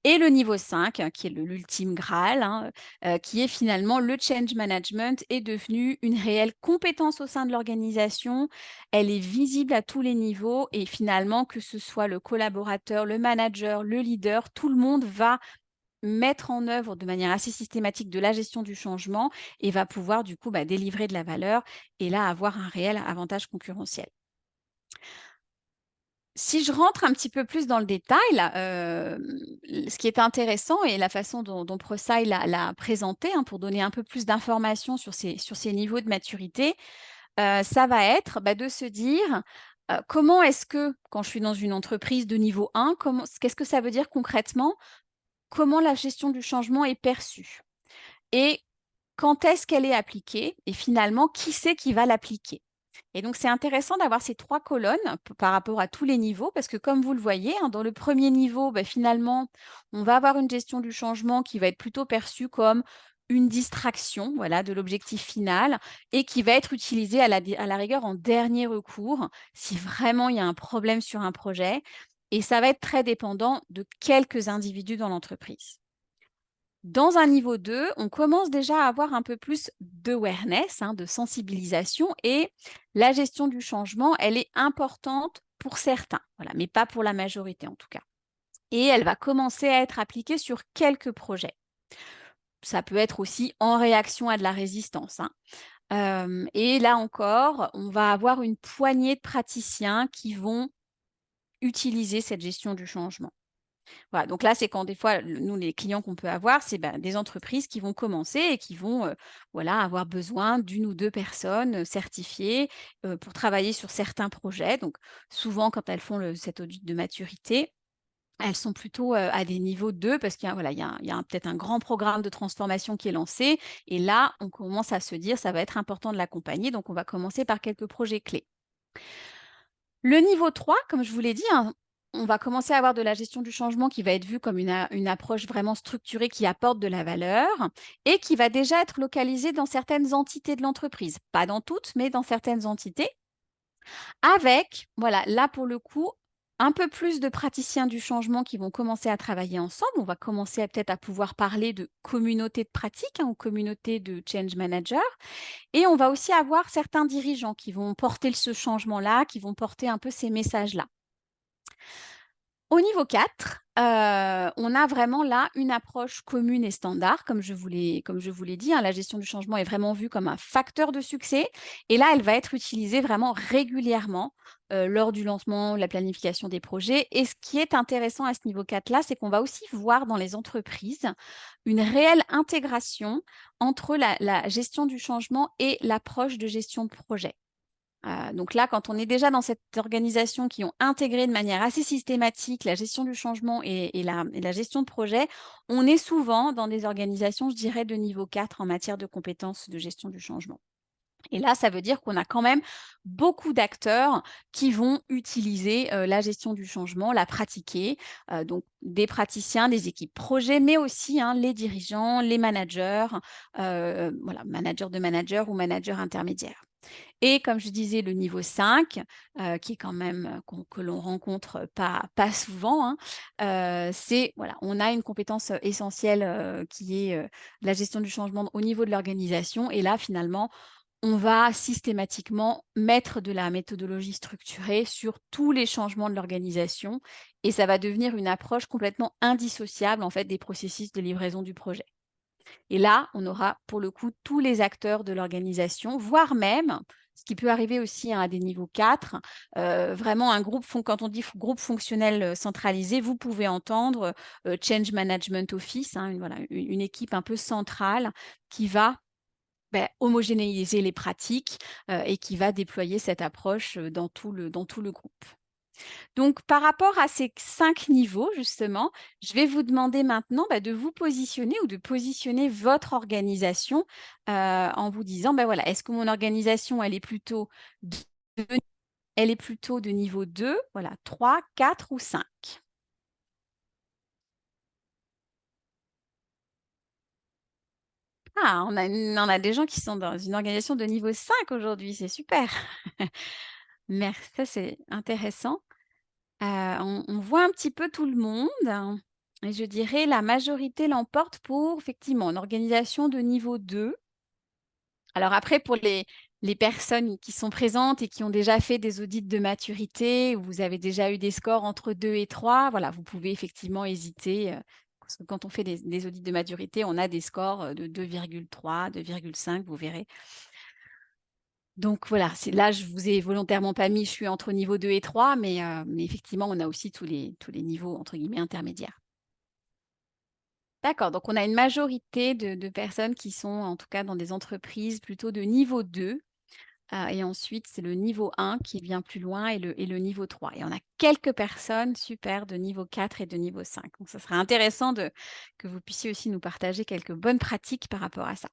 Speaker 2: Et le niveau 5, qui est l'ultime graal, hein, qui est finalement le change management est devenu une réelle compétence au sein de l'organisation. Elle est visible à tous les niveaux et finalement, que ce soit le collaborateur, le manager, le leader, tout le monde va mettre en œuvre de manière assez systématique de la gestion du changement et va pouvoir du coup, bah, délivrer de la valeur et là avoir un réel avantage concurrentiel. Si je rentre un petit peu plus dans le détail, ce qui est intéressant et la façon dont Prosai l'a présenté, hein, pour donner un peu plus d'informations sur ces niveaux de maturité, ça va être, bah, de se dire, comment est-ce que, quand je suis dans une entreprise de niveau 1, qu'est-ce que ça veut dire concrètement? Comment la gestion du changement est perçue? Et quand est-ce qu'elle est appliquée? Et finalement, qui c'est qui va l'appliquer? Et donc, c'est intéressant d'avoir ces 3 colonnes par rapport à tous les niveaux, parce que comme vous le voyez, hein, dans le premier niveau, bah, finalement, on va avoir une gestion du changement qui va être plutôt perçue comme une distraction, voilà, de l'objectif final et qui va être utilisé à la rigueur en dernier recours si vraiment il y a un problème sur un projet et ça va être très dépendant de quelques individus dans l'entreprise. Dans un niveau 2, on commence déjà à avoir un peu plus d'awareness, de sensibilisation et la gestion du changement, elle est importante pour certains, voilà, mais pas pour la majorité en tout cas. Et elle va commencer à être appliquée sur quelques projets. Ça peut être aussi en réaction à de la résistance, hein. Et là encore, on va avoir une poignée de praticiens qui vont utiliser cette gestion du changement. Voilà, donc là, c'est quand des fois, nous, les clients qu'on peut avoir, c'est des entreprises qui vont commencer et qui vont voilà, avoir besoin d'une ou deux personnes certifiées pour travailler sur certains projets. Donc souvent, quand elles font cet audit de maturité, elles sont plutôt à des niveaux 2 parce qu'il y a, voilà, il y a peut-être un grand programme de transformation qui est lancé. Et là, on commence à se dire, ça va être important de l'accompagner. Donc, on va commencer par quelques projets clés. Le niveau 3, comme je vous l'ai dit, on va commencer à avoir de la gestion du changement qui va être vue comme une approche vraiment structurée qui apporte de la valeur et qui va déjà être localisée dans certaines entités de l'entreprise. Pas dans toutes, mais dans certaines entités. Avec, voilà, là pour le coup, un peu plus de praticiens du changement qui vont commencer à travailler ensemble. On va commencer peut-être à pouvoir parler de communauté de pratique ou communauté de change manager. Et on va aussi avoir certains dirigeants qui vont porter ce changement-là, qui vont porter un peu ces messages-là. Au niveau 4, on a vraiment là une approche commune et standard, comme je vous l'ai dit, la gestion du changement est vraiment vue comme un facteur de succès et là, elle va être utilisée vraiment régulièrement, lors du lancement, la planification des projets et ce qui est intéressant à ce niveau 4 là, c'est qu'on va aussi voir dans les entreprises une réelle intégration entre la gestion du changement et l'approche de gestion de projet. Donc là, quand on est déjà dans cette organisation qui ont intégré de manière assez systématique la gestion du changement et la gestion de projet, on est souvent dans des organisations, je dirais, de niveau 4 en matière de compétences de gestion du changement. Et là, ça veut dire qu'on a quand même beaucoup d'acteurs qui vont utiliser la gestion du changement, la pratiquer. Donc des praticiens, des équipes projets, mais aussi les dirigeants, les managers, voilà, managers de managers ou managers intermédiaires. Et comme je disais, le niveau 5, qui est quand même que l'on rencontre pas souvent, c'est voilà, on a une compétence essentielle qui est la gestion du changement au niveau de l'organisation. Et là, finalement, on va systématiquement mettre de la méthodologie structurée sur tous les changements de l'organisation et ça va devenir une approche complètement indissociable en fait des processus de livraison du projet. Et là, on aura pour le coup tous les acteurs de l'organisation, voire même, ce qui peut arriver aussi à des niveaux 4, vraiment un groupe, quand on dit groupe fonctionnel centralisé, vous pouvez entendre Change Management Office, voilà, une équipe un peu centrale qui va homogénéiser les pratiques et qui va déployer cette approche dans tout le groupe. Donc, par rapport à ces 5 niveaux, justement, je vais vous demander maintenant de vous positionner ou de positionner votre organisation en vous disant, voilà, est-ce que mon organisation, de, elle est plutôt de niveau 2, voilà, 3, 4 ou 5? Ah, on a des gens qui sont dans une organisation de niveau 5 aujourd'hui, c'est super. Merci, ça c'est intéressant. On voit un petit peu tout le monde, et je dirais la majorité l'emporte pour effectivement une organisation de niveau 2. Alors après pour les personnes qui sont présentes et qui ont déjà fait des audits de maturité, où vous avez déjà eu des scores entre 2 et 3, voilà, vous pouvez effectivement hésiter, parce que quand on fait des audits de maturité, on a des scores, de 2,3, 2,5, vous verrez. Donc voilà, c'est là, je vous ai volontairement pas mis, je suis entre niveau 2 et 3, mais effectivement, on a aussi tous les niveaux entre guillemets «intermédiaires». D'accord, donc on a une majorité de personnes qui sont en tout cas dans des entreprises plutôt de niveau 2, et ensuite c'est le niveau 1 qui vient plus loin et le niveau 3 et on a quelques personnes, super, de niveau 4 et de niveau 5. Donc ça serait intéressant que vous puissiez aussi nous partager quelques bonnes pratiques par rapport à ça.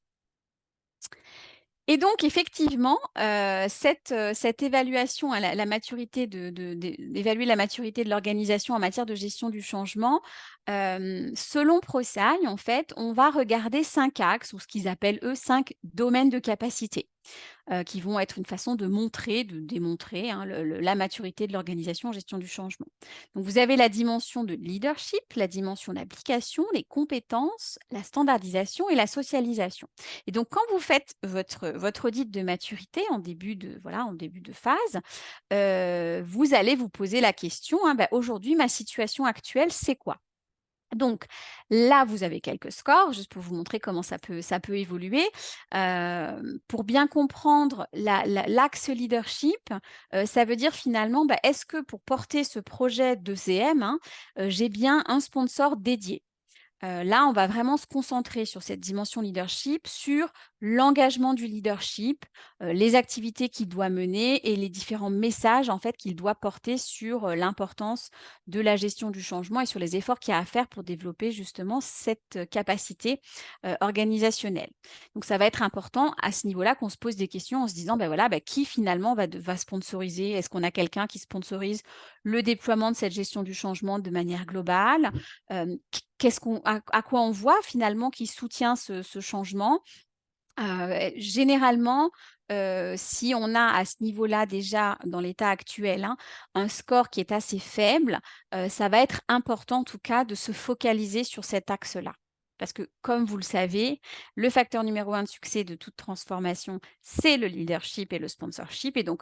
Speaker 2: Et donc effectivement, cette évaluation à la maturité d'évaluer la maturité de l'organisation en matière de gestion du changement, selon ProSci, en fait, on va regarder 5 axes ou ce qu'ils appellent eux 5 domaines de capacité. Qui vont être une façon de montrer, de démontrer, hein, la maturité de l'organisation en gestion du changement. Donc vous avez la dimension de leadership, la dimension d'application, les compétences, la standardisation et la socialisation. Et donc quand vous faites votre audit de maturité en début de phase, vous allez vous poser la question, hein, bah, aujourd'hui ma situation actuelle, c'est quoi? Donc là, vous avez quelques scores, juste pour vous montrer comment ça peut évoluer. Pour bien comprendre l'axe leadership, ça veut dire finalement, bah, est-ce que pour porter ce projet d'ECM, hein, j'ai bien un sponsor dédié? Là, on va vraiment se concentrer sur cette dimension leadership, sur l'engagement du leadership, les activités qu'il doit mener et les différents messages, en fait, qu'il doit porter sur, l'importance de la gestion du changement et sur les efforts qu'il y a à faire pour développer justement cette, capacité, organisationnelle. Donc ça va être important à ce niveau-là qu'on se pose des questions en se disant: «Ben voilà, bah, qui finalement va sponsoriser?» Est-ce qu'on a quelqu'un qui sponsorise le déploiement de cette gestion du changement de manière globale? Qu'est-ce qu'on à quoi on voit finalement qui soutient ce changement? Généralement, si on a à ce niveau-là déjà dans l'état actuel, hein, un score qui est assez faible, ça va être important en tout cas de se focaliser sur cet axe-là. Parce que comme vous le savez, le facteur numéro un de succès de toute transformation, c'est le leadership et le sponsorship et donc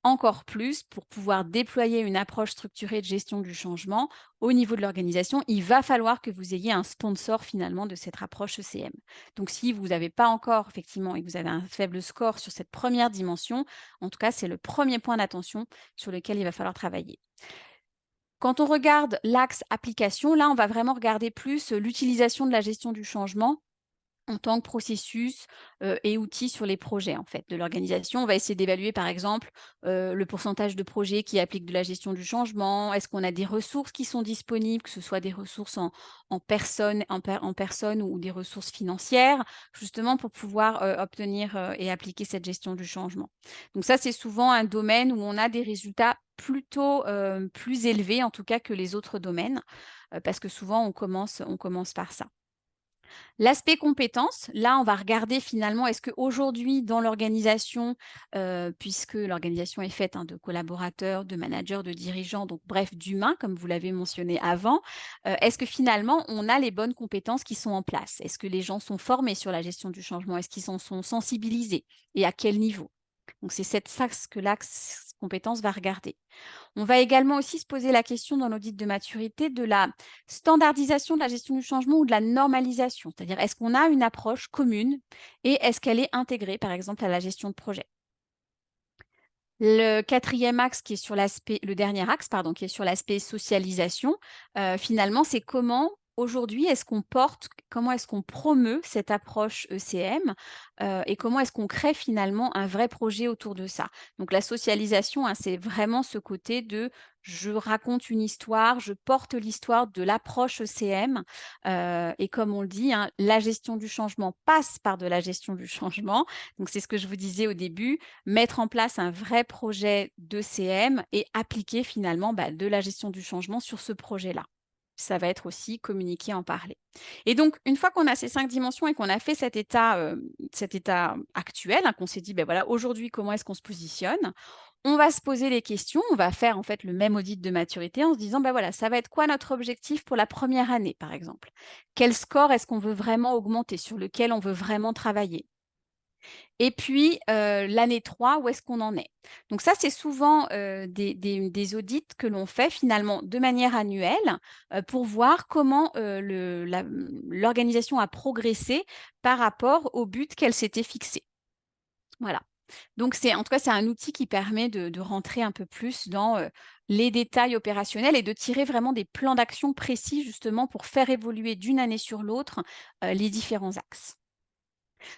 Speaker 2: encore plus pour pouvoir déployer une approche structurée de gestion du changement au niveau de l'organisation, il va falloir que vous ayez un sponsor finalement de cette approche ECM. Donc si vous n'avez pas encore effectivement et que vous avez un faible score sur cette première dimension, en tout cas, c'est le premier point d'attention sur lequel il va falloir travailler. Quand on regarde l'axe application, là, on va vraiment regarder plus, l'utilisation de la gestion du changement en tant que processus, et outils sur les projets, en fait, de l'organisation. On va essayer d'évaluer, par exemple, le pourcentage de projets qui appliquent de la gestion du changement. Est-ce qu'on a des ressources qui sont disponibles, que ce soit des ressources en personne ou des ressources financières, justement pour pouvoir, obtenir, et appliquer cette gestion du changement. Donc ça, c'est souvent un domaine où on a des résultats plutôt, plus élevés, en tout cas, que les autres domaines, parce que souvent on commence par ça. L'aspect compétences, là, on va regarder finalement, est-ce qu'aujourd'hui dans l'organisation, puisque l'organisation est faite, hein, de collaborateurs, de managers, de dirigeants, donc bref, d'humains, comme vous l'avez mentionné avant, est-ce que finalement on a les bonnes compétences qui sont en place? Est-ce que les gens sont formés sur la gestion du changement? Est-ce qu'ils en sont sensibilisés et à quel niveau? Donc c'est cet axe que l'axe compétences va regarder. On va également aussi se poser la question dans l'audit de maturité de la standardisation de la gestion du changement ou de la normalisation. C'est-à-dire, est-ce qu'on a une approche commune et est-ce qu'elle est intégrée, par exemple, à la gestion de projet? Le quatrième axe qui est sur l'aspect le dernier axe, pardon, qui est sur l'aspect socialisation, finalement, c'est comment aujourd'hui comment est-ce qu'on promeut cette approche ECM, et comment est-ce qu'on crée finalement un vrai projet autour de ça? Donc la socialisation, hein, c'est vraiment ce côté de je raconte une histoire, je porte l'histoire de l'approche ECM, et comme on le dit, hein, la gestion du changement passe par de la gestion du changement. Donc c'est ce que je vous disais au début, mettre en place un vrai projet d'ECM et appliquer finalement, bah, de la gestion du changement sur ce projet-là. Ça va être aussi communiquer, en parler. Et donc, une fois qu'on a ces 5 dimensions et qu'on a fait cet état actuel, hein, qu'on s'est dit: ben voilà, aujourd'hui, comment est-ce qu'on se positionne?» On va se poser les questions, on va faire en fait le même audit de maturité en se disant: «Ben voilà, ça va être quoi notre objectif pour la première année?» par exemple. Quel score est-ce qu'on veut vraiment augmenter, sur lequel on veut vraiment travailler? Et puis, l'année 3, où est-ce qu'on en est? Donc ça, c'est souvent, des audits que l'on fait finalement de manière annuelle, pour voir comment, l'organisation a progressé par rapport au but qu'elle s'était fixé. Voilà. Donc c'est en tout cas, c'est un outil qui permet de rentrer un peu plus dans, les détails opérationnels et de tirer vraiment des plans d'action précis justement pour faire évoluer d'une année sur l'autre, les différents axes.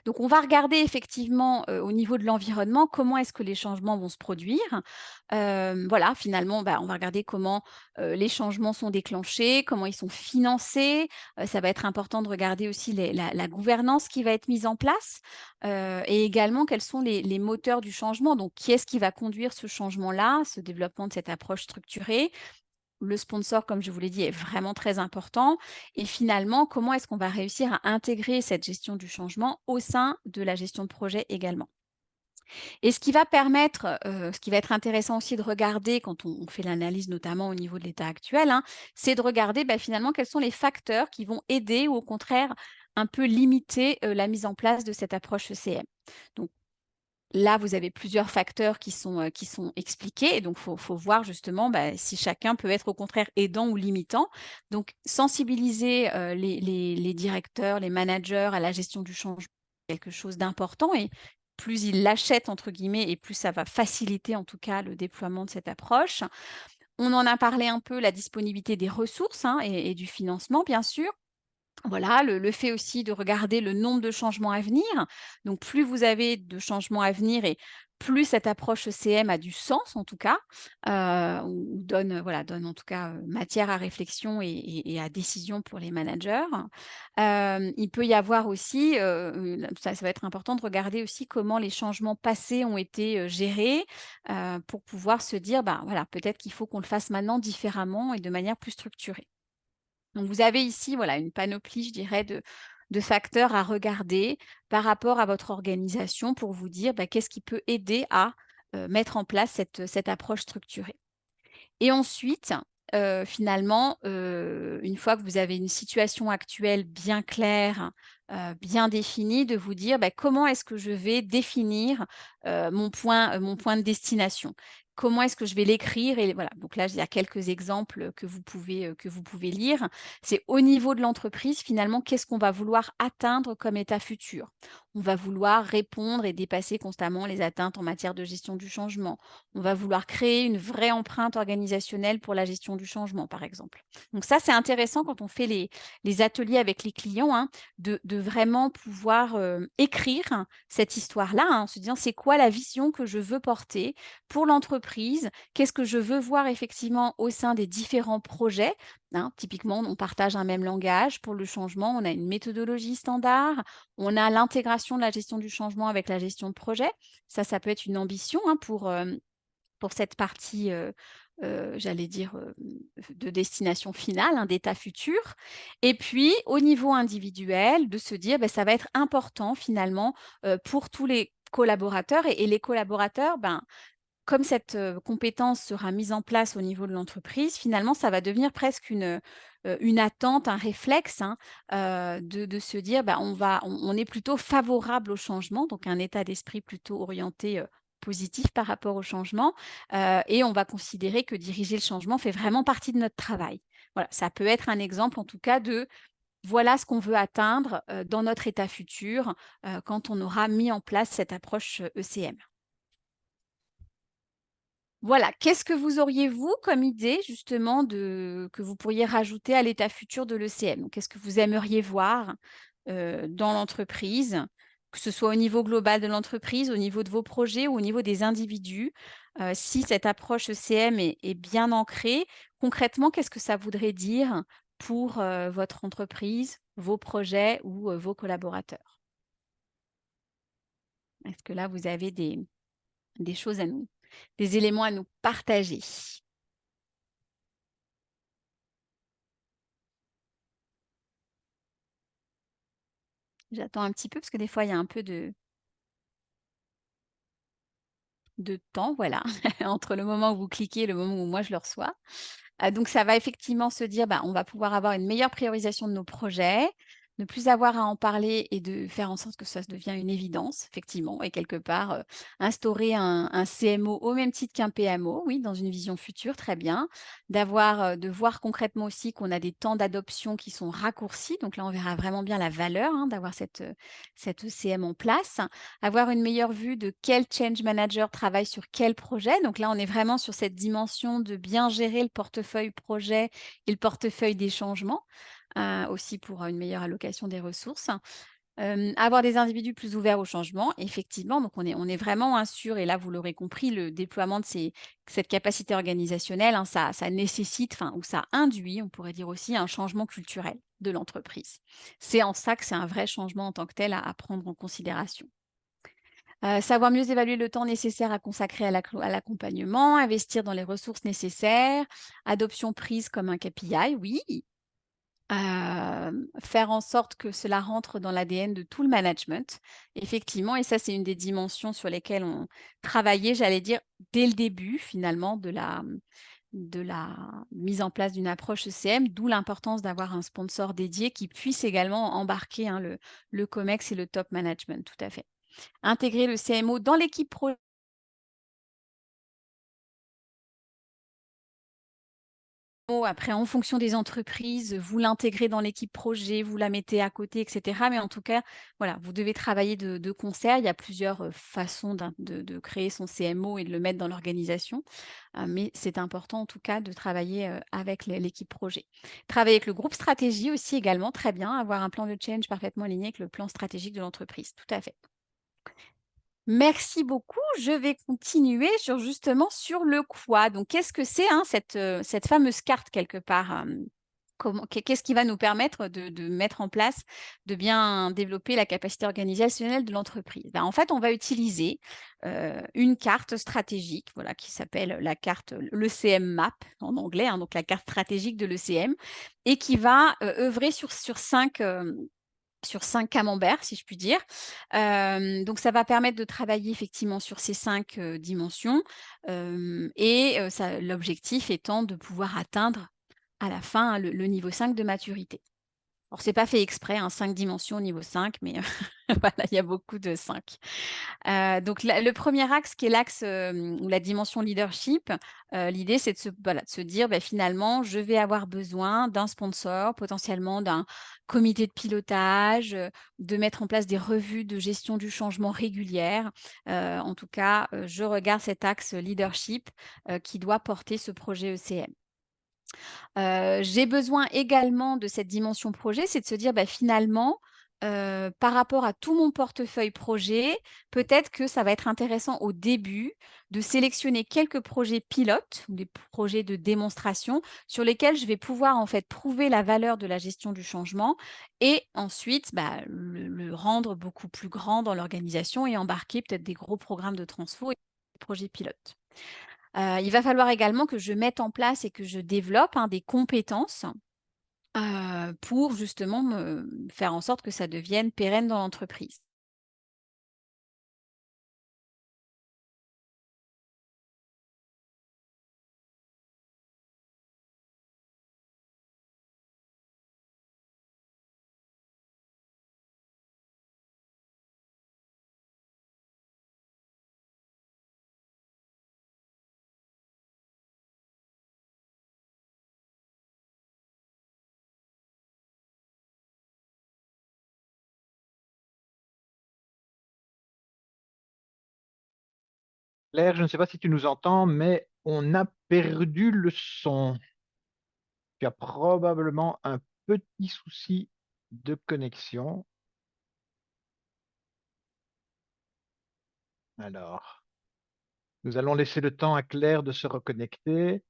Speaker 2: Donc, on va regarder effectivement, au niveau de l'environnement, comment est-ce que les changements vont se produire. Voilà, finalement, bah, on va regarder comment, les changements sont déclenchés, comment ils sont financés. Ça va être important de regarder aussi la gouvernance qui va être mise en place, et également quels sont les moteurs du changement. Donc, qui est-ce qui va conduire ce changement-là, ce développement de cette approche structurée? Le sponsor, comme je vous l'ai dit, est vraiment très important et finalement, comment est-ce qu'on va réussir à intégrer cette gestion du changement au sein de la gestion de projet également? Et ce qui va permettre, ce qui va être intéressant aussi de regarder quand on fait l'analyse, notamment au niveau de l'état actuel, hein, c'est de regarder, bah, finalement quels sont les facteurs qui vont aider ou au contraire un peu limiter, la mise en place de cette approche ECM. Donc là, vous avez plusieurs facteurs qui sont expliqués et donc faut voir justement, bah, si chacun peut être au contraire aidant ou limitant. Donc sensibiliser, les directeurs, les managers à la gestion du changement, quelque chose d'important et plus ils «l'achètent» entre guillemets et plus ça va faciliter en tout cas le déploiement de cette approche. On en a parlé un peu, la disponibilité des ressources, hein, et du financement bien sûr. Voilà, le fait aussi de regarder le nombre de changements à venir. Donc plus vous avez de changements à venir et plus cette approche ECM a du sens en tout cas, ou donne, voilà, donne en tout cas, matière à réflexion et à décision pour les managers. Il peut y avoir aussi, ça va être important de regarder aussi comment les changements passés ont été, gérés, pour pouvoir se dire: «Ben, voilà, peut-être qu'il faut qu'on le fasse maintenant différemment et de manière plus structurée». Donc vous avez ici, voilà, une panoplie, je dirais, de facteurs à regarder par rapport à votre organisation pour vous dire, bah, qu'est-ce qui peut aider à, mettre en place cette approche structurée. Et ensuite, finalement, une fois que vous avez une situation actuelle bien claire, bien définie, de vous dire: «Bah, comment est-ce que je vais définir, mon point de destination? Comment est-ce que je vais l'écrire?» Et voilà, donc là, il y a quelques exemples que vous pouvez lire. C'est au niveau de l'entreprise, finalement, qu'est-ce qu'on va vouloir atteindre comme état futur? On va vouloir répondre et dépasser constamment les atteintes en matière de gestion du changement. On va vouloir créer une vraie empreinte organisationnelle pour la gestion du changement, par exemple. Donc ça, c'est intéressant quand on fait les ateliers avec les clients, hein, de vraiment pouvoir, écrire cette histoire-là, hein, en se disant: «C'est quoi la vision que je veux porter pour l'entreprise? Qu'est-ce que je veux voir effectivement au sein des différents projets?» Hein, typiquement, on partage un même langage pour le changement, on a une méthodologie standard, on a l'intégration de la gestion du changement avec la gestion de projet. Ça peut être une ambition, hein, pour cette partie, j'allais dire, de destination finale, hein, d'état futur et puis au niveau individuel, de se dire, bah, ça va être important finalement, pour tous les collaborateurs et les collaborateurs, ben, comme cette, compétence sera mise en place au niveau de l'entreprise, finalement, ça va devenir presque une attente, un réflexe, hein, de se dire: «Bah, on est plutôt favorable au changement», donc un état d'esprit plutôt orienté, positif par rapport au changement, et on va considérer que diriger le changement fait vraiment partie de notre travail. Voilà, ça peut être un exemple en tout cas de voilà ce qu'on veut atteindre, dans notre état futur, quand on aura mis en place cette approche, ECM. Voilà, qu'est-ce que vous auriez vous comme idée justement que vous pourriez rajouter à l'état futur de l'ECM? Donc qu'est-ce que vous aimeriez voir, dans l'entreprise? Que ce soit au niveau global de l'entreprise, au niveau de vos projets ou au niveau des individus. Si cette approche ECM est bien ancrée, concrètement, qu'est-ce que ça voudrait dire pour, votre entreprise, vos projets ou, vos collaborateurs? Est-ce que là vous avez des choses à nous des éléments à nous partager? J'attends un petit peu parce que des fois, il y a un peu de temps, voilà, entre le moment où vous cliquez et le moment où moi je le reçois. Donc ça va effectivement se dire, bah, on va pouvoir avoir une meilleure priorisation de nos projets, ne plus avoir à en parler et de faire en sorte que ça se devienne une évidence, effectivement et quelque part, instaurer un CMO au même titre qu'un PMO, oui, dans une vision future, très bien. De voir concrètement aussi qu'on a des temps d'adoption qui sont raccourcis, donc là, on verra vraiment bien la valeur, hein, d'avoir cette ECM en place. Avoir une meilleure vue de quel change manager travaille sur quel projet. Donc là, on est vraiment sur cette dimension de bien gérer le portefeuille projet et le portefeuille des changements, aussi pour une meilleure allocation des ressources. Avoir des individus plus ouverts au changement, effectivement, donc on est vraiment sur et là vous l'aurez compris, le déploiement de cette capacité organisationnelle, hein, ça nécessite, enfin ou ça induit, on pourrait dire aussi, un changement culturel de l'entreprise. C'est en ça que c'est un vrai changement en tant que tel à prendre en considération. Savoir mieux évaluer le temps nécessaire à consacrer à l'accompagnement, investir dans les ressources nécessaires, adoption prise comme un KPI, oui. Faire en sorte que cela rentre dans l'ADN de tout le management, effectivement, et ça, c'est une des dimensions sur lesquelles on travaillait, j'allais dire, dès le début, finalement, de la mise en place d'une approche ECM, d'où l'importance d'avoir un sponsor dédié qui puisse également embarquer, hein, le COMEX et le top management, tout à fait. Intégrer le CMO dans l'équipe projet. Après, en fonction des entreprises, vous l'intégrez dans l'équipe projet, vous la mettez à côté, et cetera. Mais en tout cas, voilà, vous devez travailler de concert. Il y a plusieurs, façons de créer son CMO et de le mettre dans l'organisation. Mais c'est important, en tout cas, de travailler, avec l'équipe projet. Travailler avec le groupe stratégie aussi également, très bien. Avoir un plan de change parfaitement aligné avec le plan stratégique de l'entreprise, tout à fait. Merci beaucoup. Je vais continuer sur le quoi. Donc, qu'est-ce que c'est, hein, cette fameuse carte quelque part, qu'est-ce qui va nous permettre de mettre en place, de bien développer la capacité organisationnelle de l'entreprise? Ben, en fait, on va utiliser une carte stratégique, voilà, qui s'appelle la carte, l'ECM Map en anglais, hein, donc la carte stratégique de l'ECM, et qui va œuvrer sur 5 camemberts, si je puis dire. Donc ça va permettre de travailler effectivement sur ces 5 dimensions, l'objectif étant de pouvoir atteindre à la fin, hein, le niveau 5 de maturité. Alors c'est pas fait exprès, hein, 5 dimensions au niveau 5, mais voilà, il y a beaucoup de 5. Donc le premier axe qui est l'axe, ou la dimension leadership, l'idée c'est de se dire: «Bah, finalement, je vais avoir besoin d'un sponsor, potentiellement d'un comité de pilotage, de mettre en place des revues de gestion du changement régulières». En tout cas, je regarde cet axe leadership, qui doit porter ce projet ECM. J'ai besoin également de cette dimension projet, c'est de se dire: «Bah, finalement, par rapport à tout mon portefeuille projet, peut-être que ça va être intéressant au début de sélectionner quelques projets pilotes ou des projets de démonstration sur lesquels je vais pouvoir, en fait, prouver la valeur de la gestion du changement et ensuite, bah, le rendre beaucoup plus grand dans l'organisation et embarquer peut-être des gros programmes de transfo et des projets pilotes». Il va falloir également que je mette en place et que je développe, hein, des compétences, pour justement me faire en sorte que ça devienne pérenne dans l'entreprise.
Speaker 1: Claire, je ne sais pas si tu nous entends, mais on a perdu le son. Tu as probablement un petit souci de connexion. Alors, nous allons laisser le temps à Claire de se reconnecter.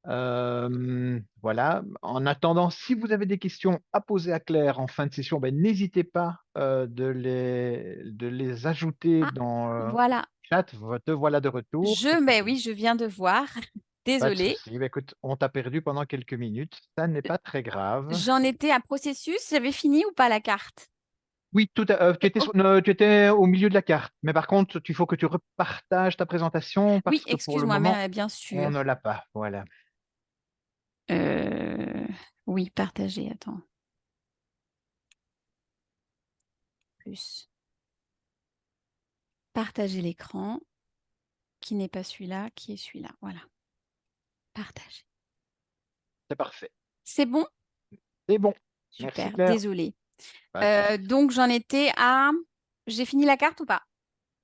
Speaker 1: Voilà. En attendant, si vous avez des questions à poser à Claire en fin de session, ben, n'hésitez pas de les ajouter
Speaker 2: Ah,
Speaker 1: dans le
Speaker 2: voilà,
Speaker 1: chat. Te voilà de retour. C'est très
Speaker 2: mais
Speaker 1: bien.
Speaker 2: oui, je viens de voir.
Speaker 1: Pas de
Speaker 2: Désolée.
Speaker 1: souci. Ben, écoute, on t'a perdu pendant quelques minutes. Ça n'est pas très grave.
Speaker 2: J'en étais à processus, j'avais fini ou pas la carte?
Speaker 1: Oui, tu
Speaker 2: Et
Speaker 1: étais,
Speaker 2: oh,
Speaker 1: tu étais au milieu de la carte. Mais par contre, il faut que tu repartages ta présentation
Speaker 2: oui,
Speaker 1: parce que pour le
Speaker 2: excuse-moi,
Speaker 1: moment,
Speaker 2: mais bien
Speaker 1: on
Speaker 2: sûr.
Speaker 1: ne l'a pas. Voilà.
Speaker 2: Heu, oui, partager, attends, plus. Partager l'écran, qui n'est pas celui-là, qui est celui-là, voilà. Partager.
Speaker 1: C'est parfait.
Speaker 2: C'est bon?
Speaker 1: C'est bon. Merci
Speaker 2: Super,
Speaker 1: Claire.
Speaker 2: désolée.
Speaker 1: Pas de souci.
Speaker 2: Donc j'en étais à j'ai fini la carte ou pas?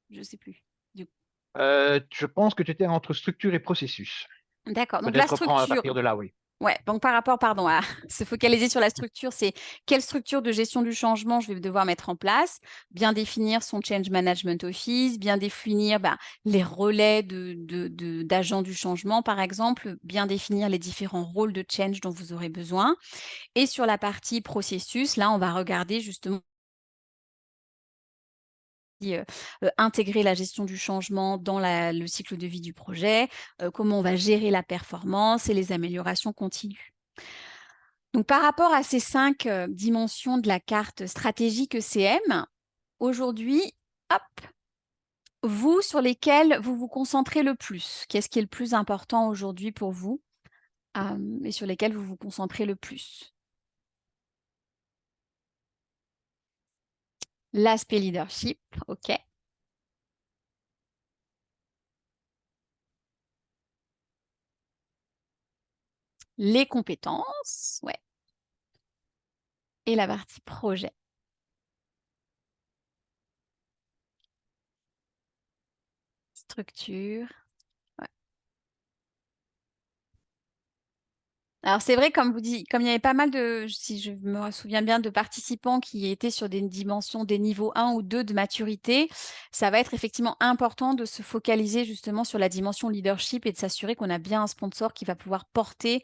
Speaker 2: Je sais plus, du coup.
Speaker 1: Je pense que tu étais entre structure et processus.
Speaker 2: D'accord, donc la
Speaker 1: Peut-être reprendre à
Speaker 2: structure,
Speaker 1: partir de là, oui.
Speaker 2: Ouais, donc par rapport, pardon, à se focaliser sur la structure, c'est quelle structure de gestion du changement je vais devoir mettre en place, bien définir son change management office, bien définir les relais d'agents du changement, par exemple, bien définir les différents rôles de change dont vous aurez besoin. Et sur la partie processus, là, on va regarder justement intégrer la gestion du changement dans le cycle de vie du projet, comment on va gérer la performance et les améliorations continues. Donc, par rapport à ces 5 dimensions de la carte stratégique ECM, aujourd'hui, hop, vous, sur lesquelles vous vous concentrez le plus? Qu'est-ce qui est le plus important aujourd'hui pour vous, et sur lesquels vous vous concentrez le plus? L'aspect leadership, OK. Les compétences, ouais, et la partie projet. Structure, ouais. Alors c'est vrai, comme il y avait pas mal de, si je me souviens bien, de participants qui étaient sur des dimensions, des niveaux 1 ou 2 de maturité, ça va être effectivement important de se focaliser justement sur la dimension leadership et de s'assurer qu'on a bien un sponsor qui va pouvoir porter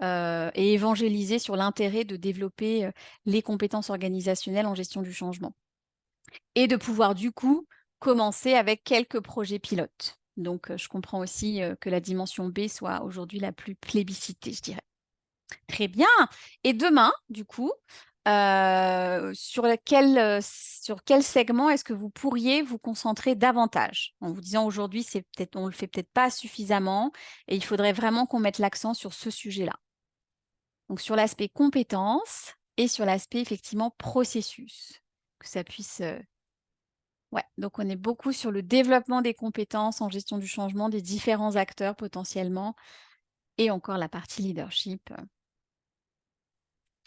Speaker 2: et évangéliser sur l'intérêt de développer les compétences organisationnelles en gestion du changement. Et de pouvoir du coup commencer avec quelques projets pilotes. Donc je comprends aussi que la dimension B soit aujourd'hui la plus plébiscitée, je dirais. Très bien. Et demain, du coup, sur quel segment est-ce que vous pourriez vous concentrer davantage? En vous disant aujourd'hui, on le fait peut-être pas suffisamment et il faudrait vraiment qu'on mette l'accent sur ce sujet-là. Donc sur l'aspect compétences et sur l'aspect effectivement processus. Que ça puisse. Ouais, donc on est beaucoup sur le développement des compétences en gestion du changement des différents acteurs potentiellement et encore la partie leadership.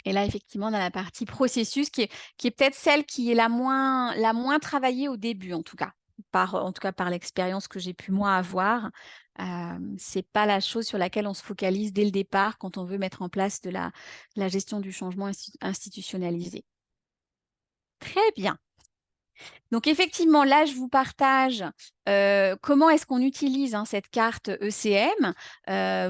Speaker 2: Et là, effectivement, dans la partie processus qui est peut-être celle qui est la moins travaillée au début, en tout cas, par l'expérience que j'ai pu moi avoir. C'est pas la chose sur laquelle on se focalise dès le départ quand on veut mettre en place de la gestion du changement institutionnalisé. Très bien. Donc effectivement, là, je vous partage comment est-ce qu'on utilise cette carte ECM.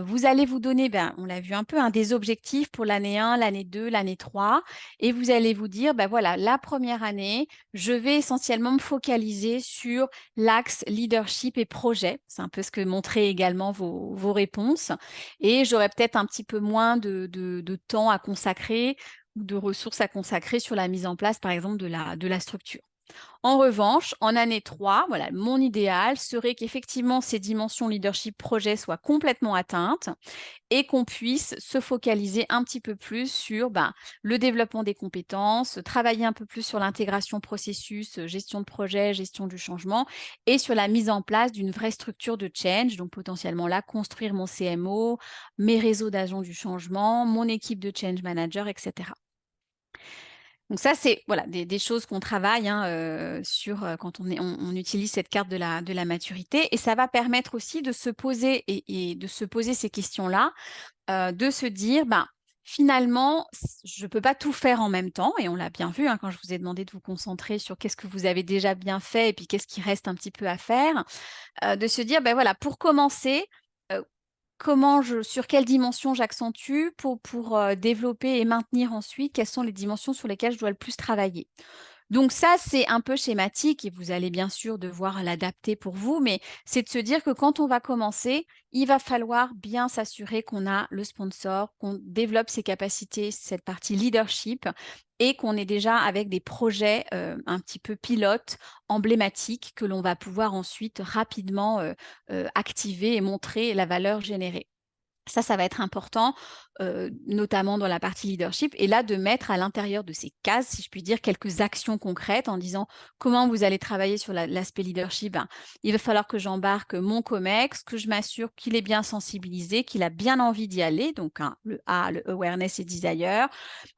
Speaker 2: Vous allez vous donner, on l'a vu un peu, des objectifs pour l'année 1, l'année 2, l'année 3. Et vous allez vous dire, voilà, la première année, je vais essentiellement me focaliser sur l'axe leadership et projet. C'est un peu ce que montraient également vos réponses. Et j'aurai peut-être un petit peu moins de temps à consacrer ou de ressources à consacrer sur la mise en place, par exemple, de la structure. En revanche, en année 3, voilà, mon idéal serait qu'effectivement ces dimensions leadership projet soient complètement atteintes et qu'on puisse se focaliser un petit peu plus sur le développement des compétences, travailler un peu plus sur l'intégration processus, gestion de projet, gestion du changement et sur la mise en place d'une vraie structure de change. Donc potentiellement là, construire mon CMO, mes réseaux d'agents du changement, mon équipe de change manager, etc. Donc ça, c'est voilà, des choses qu'on travaille sur quand on utilise cette carte de la maturité. Et ça va permettre aussi de se poser et de se poser ces questions-là, de se dire, finalement, je ne peux pas tout faire en même temps. Et on l'a bien vu quand je vous ai demandé de vous concentrer sur qu'est-ce que vous avez déjà bien fait et puis qu'est-ce qui reste un petit peu à faire. De se dire, voilà, pour commencer, euh, sur quelle dimension j'accentue pour développer et maintenir ensuite, quelles sont les dimensions sur lesquelles je dois le plus travailler. Donc ça, c'est un peu schématique et vous allez bien sûr devoir l'adapter pour vous, mais c'est de se dire que quand on va commencer, il va falloir bien s'assurer qu'on a le sponsor, qu'on développe ses capacités, cette partie leadership, et qu'on est déjà avec des projets un petit peu pilotes, emblématiques, que l'on va pouvoir ensuite rapidement activer et montrer la valeur générée. Ça va être important, notamment dans la partie leadership. Et là, de mettre à l'intérieur de ces cases, si je puis dire, quelques actions concrètes en disant comment vous allez travailler sur l'aspect leadership. Il va falloir que j'embarque mon COMEX, que je m'assure qu'il est bien sensibilisé, qu'il a bien envie d'y aller. Donc, le A, le awareness et desire,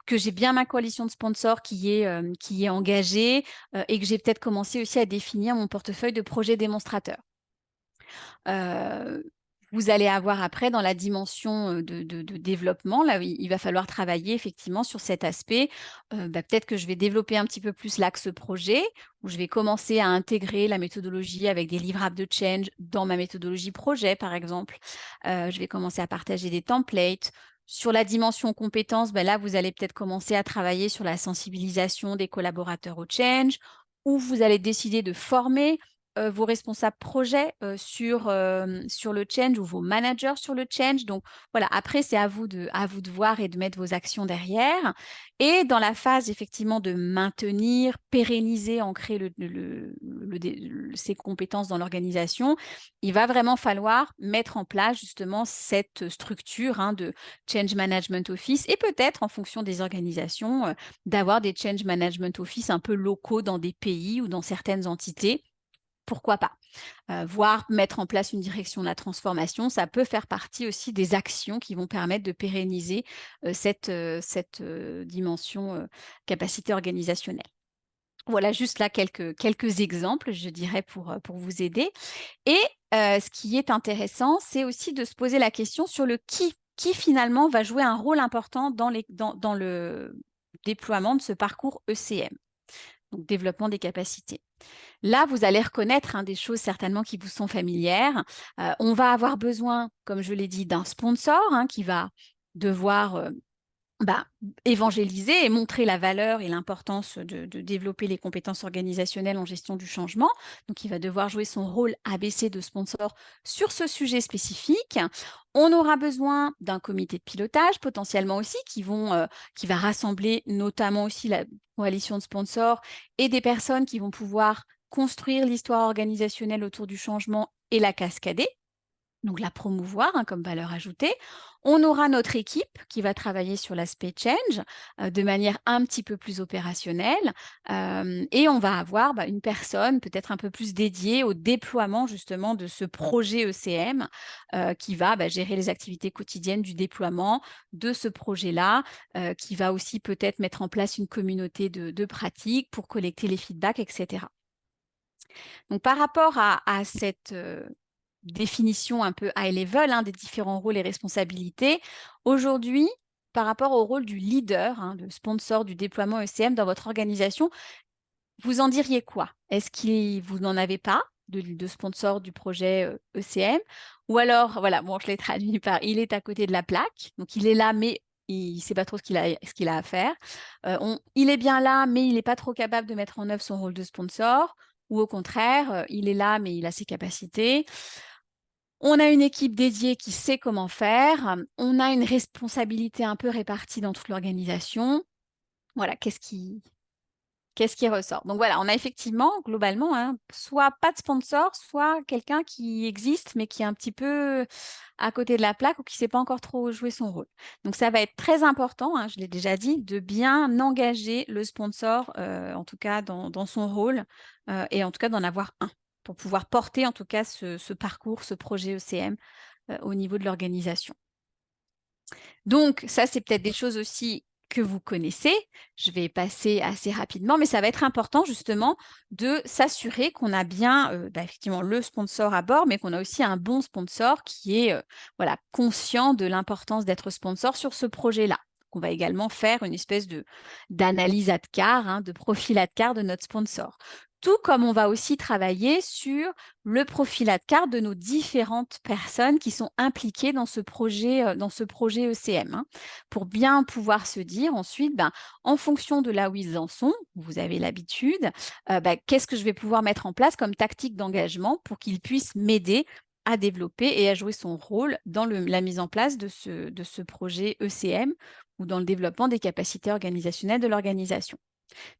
Speaker 2: que j'ai bien ma coalition de sponsors qui est engagée et que j'ai peut-être commencé aussi à définir mon portefeuille de projets démonstrateurs. Vous allez avoir après dans la dimension, de développement, là, il va falloir travailler effectivement sur cet aspect. Peut-être que je vais développer un petit peu plus l'axe projet, où je vais commencer à intégrer la méthodologie avec des livrables de change dans ma méthodologie projet, par exemple. Je vais commencer à partager des templates. Sur la dimension compétences, là, vous allez peut-être commencer à travailler sur la sensibilisation des collaborateurs au change, ou vous allez décider de former vos responsables projets, sur le change ou vos managers sur le change. Donc voilà, après c'est à vous de voir et de mettre vos actions derrière. Et dans la phase effectivement de maintenir, pérenniser, ancrer ces compétences dans l'organisation, il va vraiment falloir mettre en place justement cette structure, hein, de change management office et peut-être en fonction des organisations, d'avoir des change management office un peu locaux dans des pays ou dans certaines entités. Pourquoi pas? Voire mettre en place une direction de la transformation, ça peut faire partie aussi des actions qui vont permettre de pérenniser, cette dimension, capacité organisationnelle. Voilà juste là quelques exemples, je dirais pour vous aider et ce qui est intéressant, c'est aussi de se poser la question sur le qui. Qui finalement va jouer un rôle important dans le déploiement de ce parcours ECM, donc développement des capacités. Là, vous allez reconnaître, hein, des choses certainement qui vous sont familières. On va avoir besoin, comme je l'ai dit, d'un sponsor, hein, qui va devoir, bah, évangéliser et montrer la valeur et l'importance de développer les compétences organisationnelles en gestion du changement. Donc, il va devoir jouer son rôle ABC de sponsor sur ce sujet spécifique. On aura besoin d'un comité de pilotage potentiellement aussi qui va rassembler notamment aussi la coalition de sponsors et des personnes qui vont pouvoir construire l'histoire organisationnelle autour du changement et la cascader, donc la promouvoir, hein, comme valeur ajoutée. On aura notre équipe qui va travailler sur l'aspect change de manière un petit peu plus opérationnelle et on va avoir une personne peut-être un peu plus dédiée au déploiement justement de ce projet ECM qui va gérer les activités quotidiennes du déploiement de ce projet-là, qui va aussi peut-être mettre en place une communauté de pratiques pour collecter les feedbacks, etc. Donc par rapport à cette définition un peu high level, hein, des différents rôles et responsabilités. Aujourd'hui, par rapport au rôle du leader, hein, de sponsor du déploiement ECM dans votre organisation, vous en diriez quoi? Est-ce que vous n'en avez pas de sponsor du projet ECM? Ou alors, voilà, bon, je l'ai traduit par il est à côté de la plaque, donc il est là, mais il ne sait pas trop ce qu'il a à faire. Il est bien là, mais il n'est pas trop capable de mettre en œuvre son rôle de sponsor. Ou au contraire, il est là, mais il a ses capacités. On a une équipe dédiée qui sait comment faire. On a une responsabilité un peu répartie dans toute l'organisation. Voilà, qu'est-ce qui ressort? Donc voilà, on a effectivement, globalement, hein, soit pas de sponsor, soit quelqu'un qui existe, mais qui est un petit peu à côté de la plaque ou qui ne sait pas encore trop jouer son rôle. Donc ça va être très important, hein, je l'ai déjà dit, de bien engager le sponsor, en tout cas dans son rôle, et en tout cas d'en avoir un, pour pouvoir porter en tout cas ce parcours, ce projet ECM, au niveau de l'organisation. Donc ça, c'est peut-être des choses aussi que vous connaissez. Je vais passer assez rapidement, mais ça va être important justement de s'assurer qu'on a bien effectivement le sponsor à bord, mais qu'on a aussi un bon sponsor qui est voilà, conscient de l'importance d'être sponsor sur ce projet-là. On va également faire une espèce d'analyse ADCAR, hein, de profil ADCAR de notre sponsor. Tout comme on va aussi travailler sur le profil ADCAR de nos différentes personnes qui sont impliquées dans ce projet ECM, hein, pour bien pouvoir se dire ensuite, en fonction de là où ils en sont, vous avez l'habitude, qu'est-ce que je vais pouvoir mettre en place comme tactique d'engagement pour qu'ils puissent m'aider à développer et à jouer son rôle dans la mise en place de ce projet ECM ou dans le développement des capacités organisationnelles de l'organisation.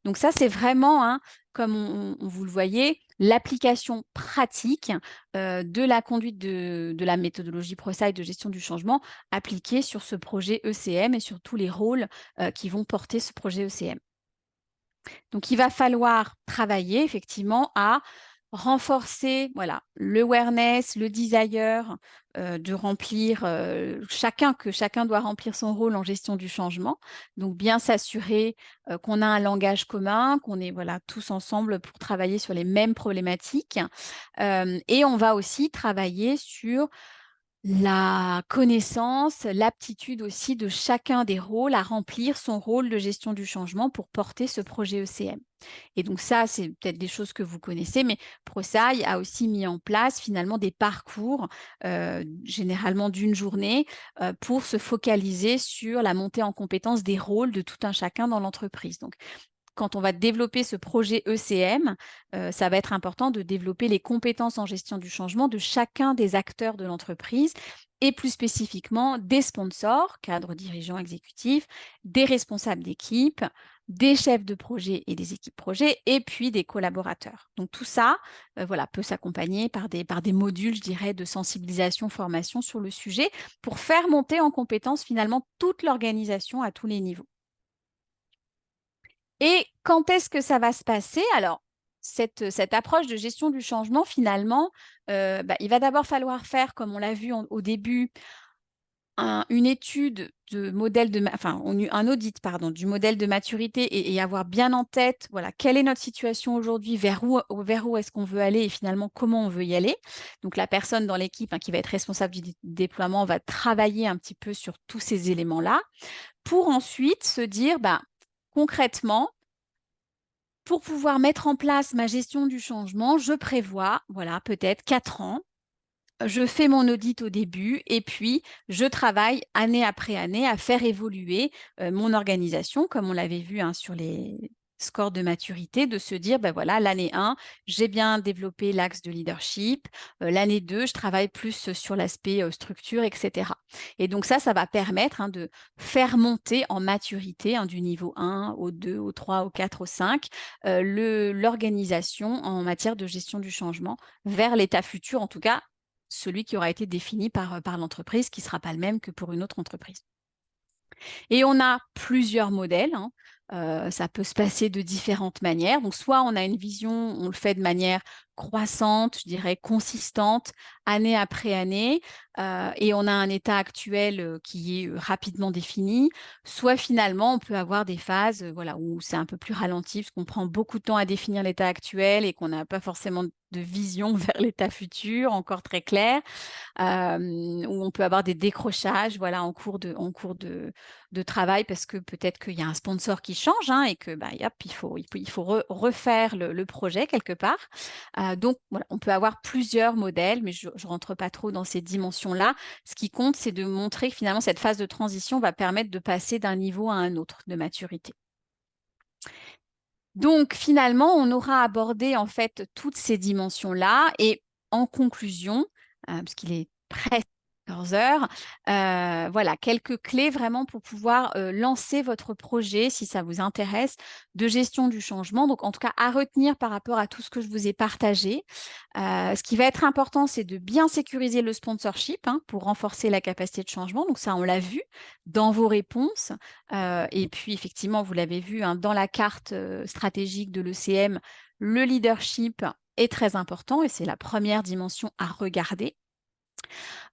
Speaker 2: Donc ça, c'est vraiment, hein, comme vous le voyez, l'application pratique de la conduite de la méthodologie ProSci de gestion du changement appliquée sur ce projet ECM et sur tous les rôles qui vont porter ce projet ECM. Donc, il va falloir travailler effectivement à renforcer l'awareness, le desire de remplir que chacun doit remplir son rôle en gestion du changement. Donc, bien s'assurer qu'on a un langage commun, qu'on est tous ensemble pour travailler sur les mêmes problématiques. Et on va aussi travailler sur La connaissance, l'aptitude aussi de chacun des rôles à remplir son rôle de gestion du changement pour porter ce projet ECM. Et donc ça, c'est peut-être des choses que vous connaissez, mais ProSci a aussi mis en place finalement des parcours, généralement d'une journée, pour se focaliser sur la montée en compétence des rôles de tout un chacun dans l'entreprise. Donc quand on va développer ce projet ECM, ça va être important de développer les compétences en gestion du changement de chacun des acteurs de l'entreprise et plus spécifiquement des sponsors, cadres dirigeants exécutifs, des responsables d'équipe, des chefs de projet et des équipes projets, et puis des collaborateurs. Donc tout ça, voilà, peut s'accompagner par des modules, je dirais, de sensibilisation, formation sur le sujet pour faire monter en compétence finalement toute l'organisation à tous les niveaux. Et quand est-ce que ça va se passer? Alors, cette approche de gestion du changement, finalement, il va d'abord falloir faire, comme on l'a vu au début, une étude de modèle un audit, pardon, du modèle de maturité et avoir bien en tête, voilà, quelle est notre situation aujourd'hui, vers où est-ce qu'on veut aller et finalement comment on veut y aller. Donc, la personne dans l'équipe, hein, qui va être responsable du déploiement va travailler un petit peu sur tous ces éléments-là pour ensuite se dire, concrètement, pour pouvoir mettre en place ma gestion du changement, je prévois, voilà, peut-être 4 ans. Je fais mon audit au début et puis je travaille année après année à faire évoluer, mon organisation comme on l'avait vu, hein, sur les scores de maturité, de se dire: «Ben voilà, l'année 1, j'ai bien développé l'axe de leadership, l'année 2, je travaille plus sur l'aspect, structure» et cetera. Et donc ça va permettre, hein, de faire monter en maturité, hein, du niveau 1 au 2, au 3, au 4, au 5, l'organisation en matière de gestion du changement vers l'état futur, en tout cas celui qui aura été défini par l'entreprise, qui ne sera pas le même que pour une autre entreprise. Et on a plusieurs modèles, hein. Ça peut se passer de différentes manières. Donc soit on a une vision, on le fait de manière croissante, je dirais consistante, année après année, et on a un état actuel, qui est, rapidement défini. Soit finalement, on peut avoir des phases, voilà, où c'est un peu plus ralenti, parce qu'on prend beaucoup de temps à définir l'état actuel et qu'on n'a pas forcément de vision vers l'état futur encore très clair. Où on peut avoir des décrochages, voilà, en cours de travail parce que peut-être qu'il y a un sponsor qui change, hein, et que, hop, il faut refaire le projet quelque part. Donc voilà, on peut avoir plusieurs modèles, mais je ne rentre pas trop dans ces dimensions-là. Ce qui compte, c'est de montrer que finalement cette phase de transition va permettre de passer d'un niveau à un autre de maturité. Donc finalement, on aura abordé en fait toutes ces dimensions-là et en conclusion, parce qu'il est presque 14 heures, voilà quelques clés vraiment pour pouvoir, lancer votre projet si ça vous intéresse de gestion du changement. Donc en tout cas à retenir par rapport à tout ce que je vous ai partagé. Ce qui va être important, c'est de bien sécuriser le sponsorship, hein, pour renforcer la capacité de changement. Donc ça, on l'a vu dans vos réponses. Et puis effectivement, vous l'avez vu, hein, dans la carte, stratégique de l'ECM, le leadership est très important et c'est la première dimension à regarder.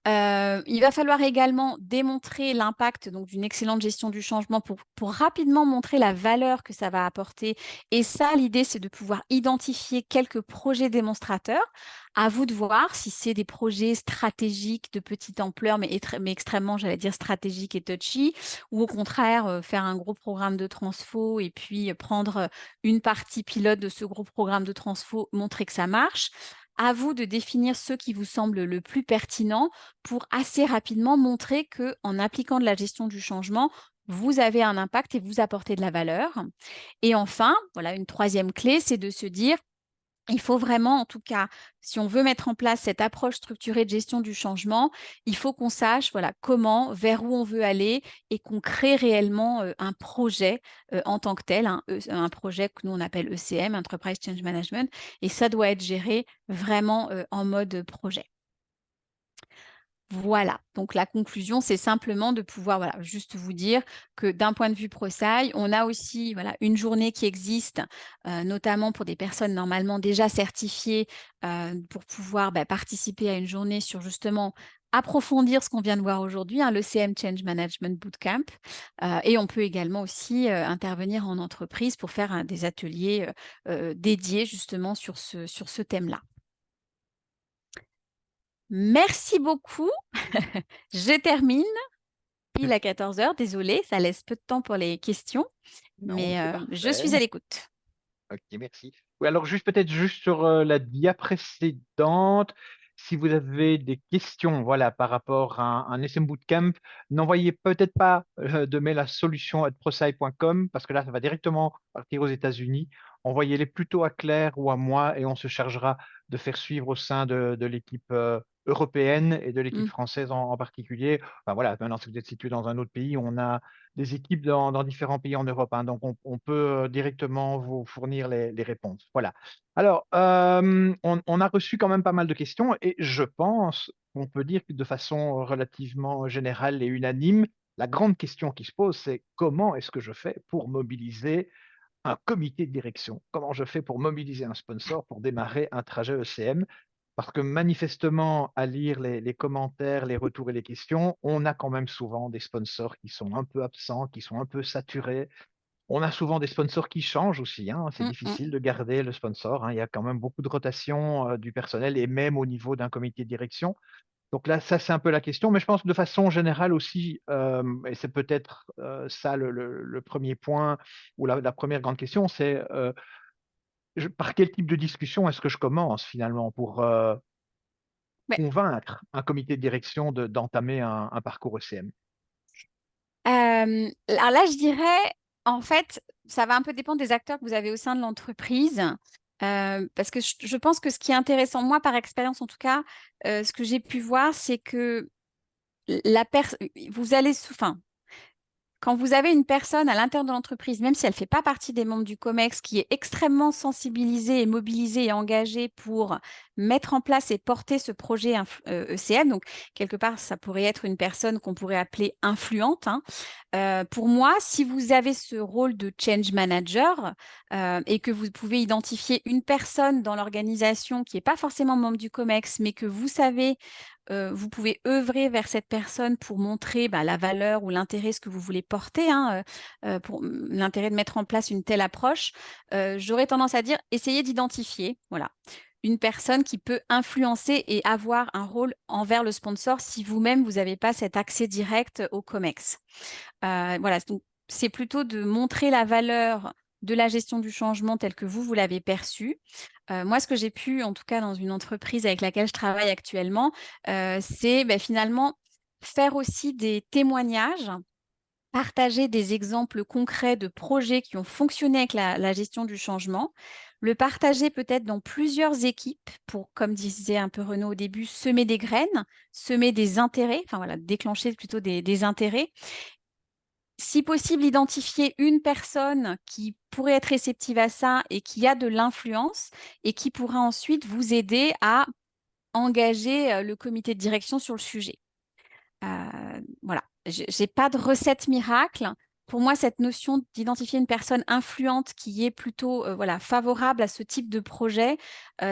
Speaker 2: Il va falloir également démontrer l'impact donc d'une excellente gestion du changement pour rapidement montrer la valeur que ça va apporter et ça, l'idée, c'est de pouvoir identifier quelques projets démonstrateurs. À vous de voir si c'est des projets stratégiques de petite ampleur, mais extrêmement, j'allais dire, stratégiques et touchy ou au contraire, faire un gros programme de transfo et puis, prendre, une partie pilote de ce gros programme de transfo, montrer que ça marche. À vous de définir ceux qui vous semblent le plus pertinents pour assez rapidement montrer que, en appliquant de la gestion du changement, vous avez un impact et vous apportez de la valeur. Et enfin, voilà, une troisième clé, c'est de se dire il faut vraiment, en tout cas, si on veut mettre en place cette approche structurée de gestion du changement, il faut qu'on sache, voilà, comment, vers où on veut aller et qu'on crée réellement, un projet, en tant que tel, un projet que nous on appelle ECM, Enterprise Change Management, et ça doit être géré vraiment, en mode projet. Voilà, donc la conclusion, c'est simplement de pouvoir, voilà, juste vous dire que d'un point de vue ProSci, on a aussi, voilà, une journée qui existe, notamment pour des personnes normalement déjà certifiées, pour pouvoir, participer à une journée sur justement approfondir ce qu'on vient de voir aujourd'hui, hein, l'ECM Change Management Bootcamp. Et on peut également aussi, intervenir en entreprise pour faire, des ateliers, dédiés justement sur ce thème-là. Merci beaucoup. Je termine pile à 14 heures. Désolée, ça laisse peu de temps pour les questions,
Speaker 1: Non,
Speaker 2: mais
Speaker 1: c'est
Speaker 2: je
Speaker 1: parfait.
Speaker 2: suis à l'écoute.
Speaker 1: Ok, merci. Oui, alors juste peut-être juste sur la dia précédente, si vous avez des questions, voilà, par rapport à un SM Bootcamp, n'envoyez peut-être pas de mail à solution@prosci.com parce que là, ça va directement partir aux États-Unis. Envoyez-les plutôt à Claire ou à moi et on se chargera de faire suivre au sein de l'équipe européenne et de l'équipe
Speaker 2: Mmh.
Speaker 1: française en particulier. Enfin voilà, maintenant si vous êtes situé dans un autre pays, on a des équipes dans différents pays en Europe, hein, donc on peut directement vous fournir les réponses. Voilà. Alors, on a reçu quand même pas mal de questions et je pense qu'on peut dire que de façon relativement générale et unanime, la grande question qui se pose, c'est comment est-ce que je fais pour mobiliser un comité de direction? Comment je fais pour mobiliser un sponsor pour démarrer un trajet ECM? Parce que manifestement, à lire les commentaires, les retours et les questions, on a quand même souvent des sponsors qui sont un peu absents, qui sont un peu saturés. On a souvent des sponsors qui changent aussi, hein. C'est
Speaker 2: Mmh mh.
Speaker 1: difficile de garder le sponsor, hein. Il y a quand même beaucoup de rotation du personnel et même au niveau d'un comité de direction. Donc là, ça, c'est un peu la question, mais je pense de façon générale aussi, et c'est peut-être ça le premier point ou la première grande question, c'est par quel type de discussion est-ce que je commence finalement pour
Speaker 2: Ouais.
Speaker 1: convaincre un comité de direction d'entamer un parcours ECM?
Speaker 2: Alors là, je dirais, en fait, ça va un peu dépendre des acteurs que vous avez au sein de l'entreprise, parce que je pense que ce qui est intéressant, moi, par expérience en tout cas, ce que j'ai pu voir, c'est que la pers vous allez enfin, quand vous avez une personne à l'intérieur de l'entreprise, même si elle ne fait pas partie des membres du COMEX, qui est extrêmement sensibilisée et mobilisée et engagée pour mettre en place et porter ce projet ECM, donc quelque part, ça pourrait être une personne qu'on pourrait appeler influente, hein. Pour moi, si vous avez ce rôle de change manager et que vous pouvez identifier une personne dans l'organisation qui n'est pas forcément membre du COMEX, mais que vous savez, vous pouvez œuvrer vers cette personne pour montrer la valeur ou l'intérêt, ce que vous voulez porter, hein, pour l'intérêt de mettre en place une telle approche. J'aurais tendance à dire, essayez d'identifier, voilà, une personne qui peut influencer et avoir un rôle envers le sponsor si vous-même, vous n'avez pas cet accès direct au COMEX. Voilà, donc c'est plutôt de montrer la valeur de la gestion du changement telle que vous l'avez perçue. Moi, ce que j'ai pu, en tout cas dans une entreprise avec laquelle je travaille actuellement, c'est, finalement faire aussi des témoignages, partager des exemples concrets de projets qui ont fonctionné avec la gestion du changement, le partager peut-être dans plusieurs équipes pour, comme disait un peu Renaud au début, semer des graines, semer des intérêts, enfin voilà, déclencher plutôt des intérêts. Si possible, identifier une personne qui pourrait être réceptive à ça et qui a de l'influence et qui pourra ensuite vous aider à engager, le comité de direction sur le sujet. Voilà, j'ai pas de recette miracle. Pour moi, cette notion d'identifier une personne influente qui est plutôt, voilà, favorable à ce type de projet,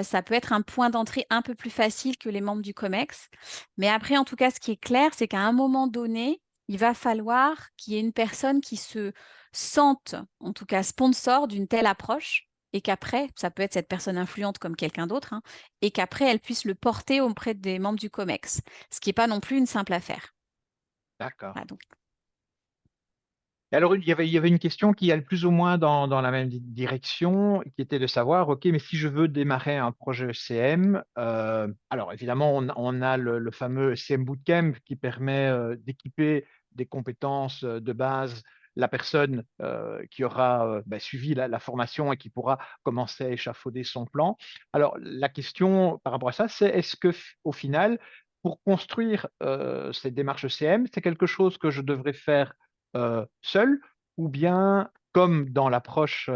Speaker 2: ça peut être un point d'entrée un peu plus facile que les membres du COMEX. Mais après, en tout cas, ce qui est clair, c'est qu'à un moment donné, il va falloir qu'il y ait une personne qui se sente, en tout cas, sponsor d'une telle approche et qu'après, ça peut être cette personne influente comme quelqu'un d'autre, hein, et qu'après, elle puisse le porter auprès des membres du COMEX, ce qui est pas non plus une simple affaire.
Speaker 1: D'accord.
Speaker 2: Voilà, donc
Speaker 1: Et alors, il y avait une question qui allait plus ou moins dans la même direction, qui était de savoir, OK, mais si je veux démarrer un projet ECM, alors évidemment, on a le fameux ECM Bootcamp qui permet d'équiper des compétences de base la personne qui aura suivi la formation et qui pourra commencer à échafauder son plan. Alors, la question par rapport à ça, c'est est-ce que au final, pour construire cette démarche ECM, c'est quelque chose que je devrais faire seul ou bien comme dans l'approche,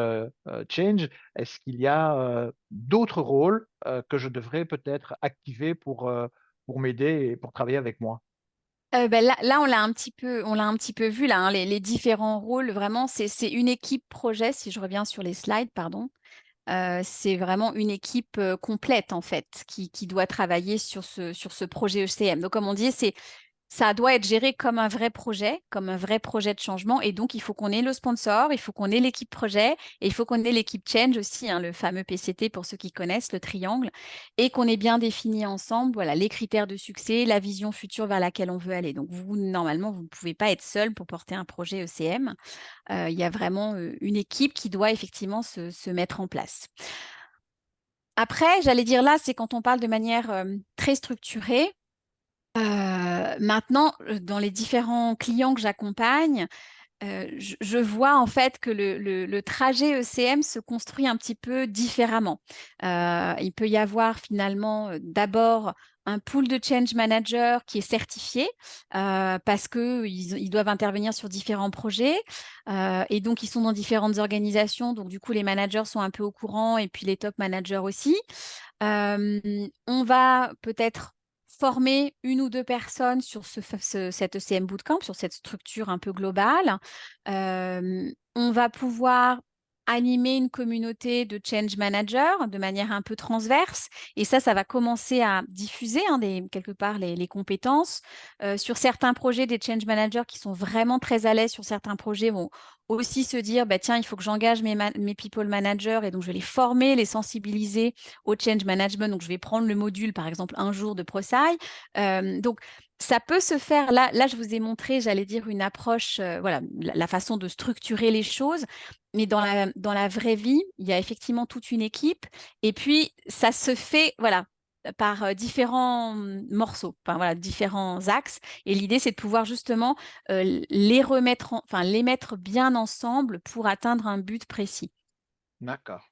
Speaker 1: change, est-ce qu'il y a, d'autres rôles, que je devrais peut-être activer pour m'aider et pour travailler avec moi?
Speaker 2: là, on l'a un petit peu vu là, hein, les différents rôles vraiment, c'est une équipe projet, si je reviens sur les slides, pardon. C'est vraiment une équipe, complète en fait, qui doit travailler sur ce projet ECM. Donc comme on dit, ça doit être géré comme un vrai de changement. Et donc, il faut qu'on ait le sponsor, il faut qu'on ait l'équipe projet, et il faut qu'on ait l'équipe change aussi, hein, le fameux PCT pour ceux qui connaissent, le triangle, et qu'on ait bien défini ensemble, voilà, les critères de succès, la vision future vers laquelle on veut aller. Donc, vous, normalement, vous ne pouvez pas être seul pour porter un projet ECM. Il y a vraiment une équipe qui doit effectivement se mettre en place. Après, j'allais dire là, c'est quand on parle de manière très structurée. Maintenant, dans les différents clients que j'accompagne, je vois en fait que le trajet ECM se construit un petit peu différemment. Il peut y avoir finalement d'abord un pool de change managers qui est certifié parce qu'ils doivent intervenir sur différents projets et donc ils sont dans différentes organisations. Donc du coup, les managers sont un peu au courant et puis les top managers aussi. On va peut-être former une ou deux personnes sur cet ECM Bootcamp, sur cette structure un peu globale. On va pouvoir animer une communauté de change managers de manière un peu transverse. Et ça va commencer à diffuser quelque part les compétences. Sur certains projets, des change managers qui sont vraiment très à l'aise sur certains projets vont aussi se dire, bah, tiens, il faut que j'engage mes people managers et donc je vais les former, les sensibiliser au change management. Donc, je vais prendre le module, par exemple, un jour de ProSci. Donc, ça peut se faire. Là, je vous ai montré, j'allais dire, une approche, voilà, la façon de structurer les choses. Mais dans la vraie vie, il y a effectivement toute une équipe. Et puis, ça se fait, voilà, par différents morceaux, enfin voilà, différents axes. Et l'idée, c'est de pouvoir justement les mettre bien ensemble pour atteindre un but précis.
Speaker 1: D'accord.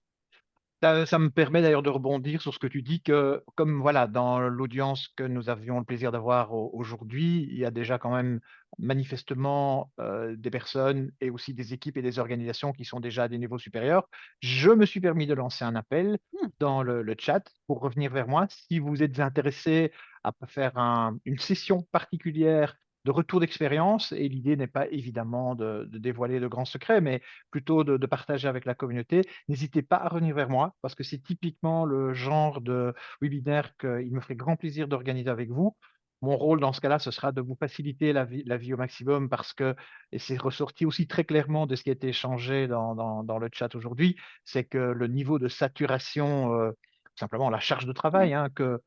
Speaker 1: Ça me permet d'ailleurs de rebondir sur ce que tu dis que, comme voilà, dans l'audience que nous avions le plaisir d'avoir aujourd'hui, il y a déjà quand même manifestement des personnes et aussi des équipes et des organisations qui sont déjà à des niveaux supérieurs. Je me suis permis de lancer un appel
Speaker 2: Hmm,
Speaker 1: dans le chat pour revenir vers moi. Si vous êtes intéressé à faire une session particulière de retour d'expérience, et l'idée n'est pas évidemment de dévoiler de grands secrets, mais plutôt de partager avec la communauté, n'hésitez pas à revenir vers moi parce que c'est typiquement le genre de webinaire qu'il me ferait grand plaisir d'organiser avec vous. Mon rôle dans ce cas-là, ce sera de vous faciliter la vie au maximum parce que, et c'est ressorti aussi très clairement de ce qui a été échangé dans le chat aujourd'hui, c'est que le niveau de saturation, simplement la charge de
Speaker 2: oui,
Speaker 1: travail que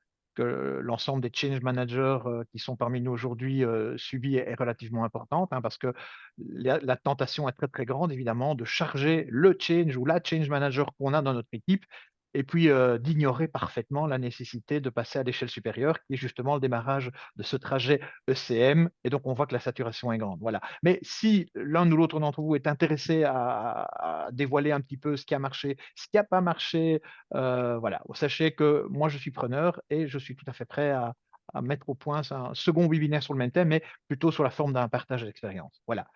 Speaker 1: l'ensemble des change managers qui sont parmi nous aujourd'hui subit est relativement importante parce que la tentation est très très grande évidemment de charger le change ou la change manager qu'on a dans notre équipe et puis d'ignorer parfaitement la nécessité de passer à l'échelle supérieure qui est justement le démarrage de ce trajet ECM et donc on voit que la saturation est grande. Voilà. Mais si l'un ou l'autre d'entre vous est intéressé à dévoiler un petit peu ce qui a marché, ce qui n'a pas marché, voilà, sachez que moi je suis preneur et je suis tout à fait prêt à mettre au point un second webinaire sur le même thème, mais plutôt sur la forme d'un partage d'expérience. Voilà.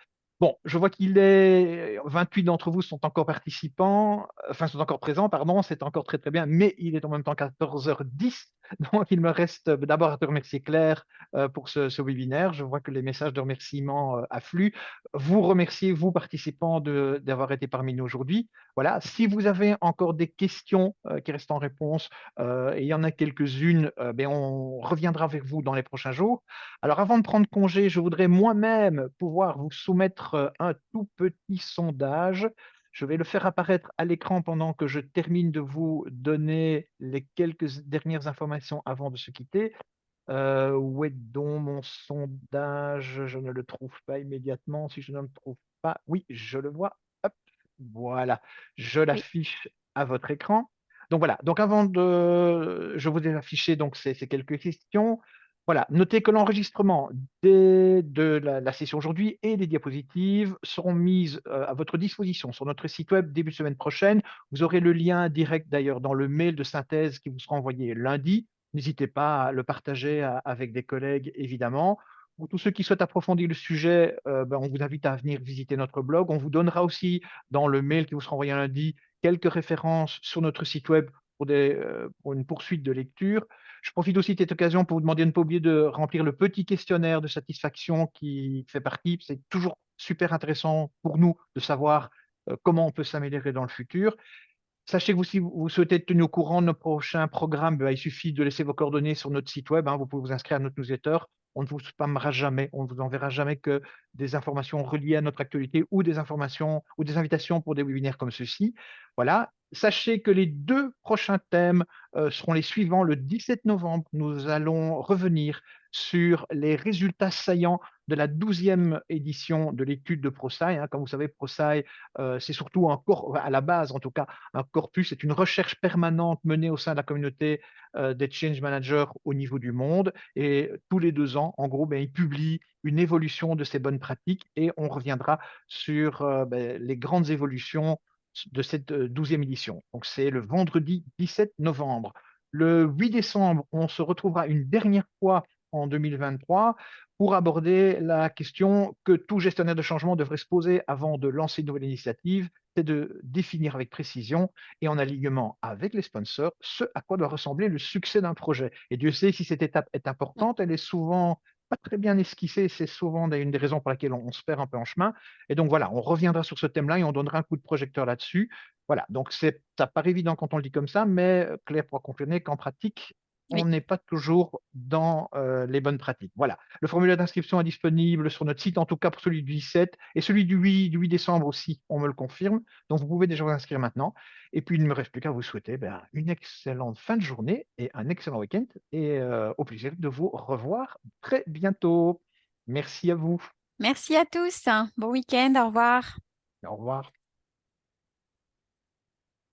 Speaker 1: Bon, je vois qu'il est 28 d'entre vous sont encore participants, enfin sont encore présents, pardon, c'est encore très très bien, mais il est en même temps 14h10, donc il me reste d'abord à te remercier Claire pour ce webinaire. Je vois que les messages de remerciement affluent. Vous remerciez, vous participants, d'avoir été parmi nous aujourd'hui. Voilà, si vous avez encore des questions qui restent en réponse, et il y en a quelques-unes, ben on reviendra avec vous dans les prochains jours. Alors, avant de prendre congé, je voudrais moi-même pouvoir vous soumettre un tout petit sondage. Je vais le faire apparaître à l'écran pendant que je termine de vous donner les quelques dernières informations avant de se quitter. Où est donc mon sondage? Je ne le trouve pas immédiatement. Si je ne le trouve pas, oui, je le vois. Hop, voilà, je
Speaker 2: oui,
Speaker 1: l'affiche à votre écran. Donc voilà, donc je vous ai affiché donc ces quelques questions. Voilà, notez que l'enregistrement de la session aujourd'hui et des diapositives seront mises à votre disposition sur notre site web début de semaine prochaine. Vous aurez le lien direct d'ailleurs dans le mail de synthèse qui vous sera envoyé lundi. N'hésitez pas à le partager avec des collègues, évidemment. Pour tous ceux qui souhaitent approfondir le sujet, ben, on vous invite à venir visiter notre blog. On vous donnera aussi, dans le mail qui vous sera envoyé lundi, quelques références sur notre site web pour une poursuite de lecture. Je profite aussi de cette occasion pour vous demander de ne pas oublier de remplir le petit questionnaire de satisfaction qui fait partie. C'est toujours super intéressant pour nous de savoir comment on peut s'améliorer dans le futur. Sachez que si vous souhaitez être tenu au courant de nos prochains programmes, il suffit de laisser vos coordonnées sur notre site web. Vous pouvez vous inscrire à notre newsletter. on ne vous spammera jamais, on ne vous enverra jamais que des informations reliées à notre actualité ou des informations ou des invitations pour des webinaires comme ceux-ci. Voilà. Sachez que les 2 prochains thèmes, seront les suivants. Le 17 novembre, nous allons revenir sur les résultats saillants de la 12e édition de l'étude de ProSci, hein. Comme vous savez, ProSci, c'est surtout à la base en tout cas, un corpus, c'est une recherche permanente menée au sein de la communauté, des change managers au niveau du monde et tous les 2 ans, en gros, ils publient une évolution de ces bonnes pratiques et on reviendra sur, les grandes évolutions de cette, 12e édition. Donc c'est le vendredi 17 novembre. Le 8 décembre, on se retrouvera une dernière fois en 2023 pour aborder la question que tout gestionnaire de changement devrait se poser avant de lancer une nouvelle initiative, c'est de définir avec précision et en alignement avec les sponsors ce à quoi doit ressembler le succès d'un projet. Et Dieu sait si cette étape est importante, elle est souvent pas très bien esquissée, c'est souvent une des raisons pour laquelle on se perd un peu en chemin. Et donc voilà, on reviendra sur ce thème-là et on donnera un coup de projecteur là-dessus. Voilà, donc ça paraît évident quand on le dit comme ça, mais Claire pourra confirmer qu'en pratique, on
Speaker 2: Oui.
Speaker 1: n'est pas toujours dans les bonnes pratiques. Voilà, le formulaire d'inscription est disponible sur notre site, en tout cas pour celui du 17 et celui du 8 décembre aussi, on me le confirme. Donc vous pouvez déjà vous inscrire maintenant. Et puis il ne me reste plus qu'à vous souhaiter une excellente fin de journée et un excellent week-end et au plaisir de vous revoir très bientôt. Merci à vous.
Speaker 2: Merci à tous. Bon week-end. Au revoir.
Speaker 1: Au revoir.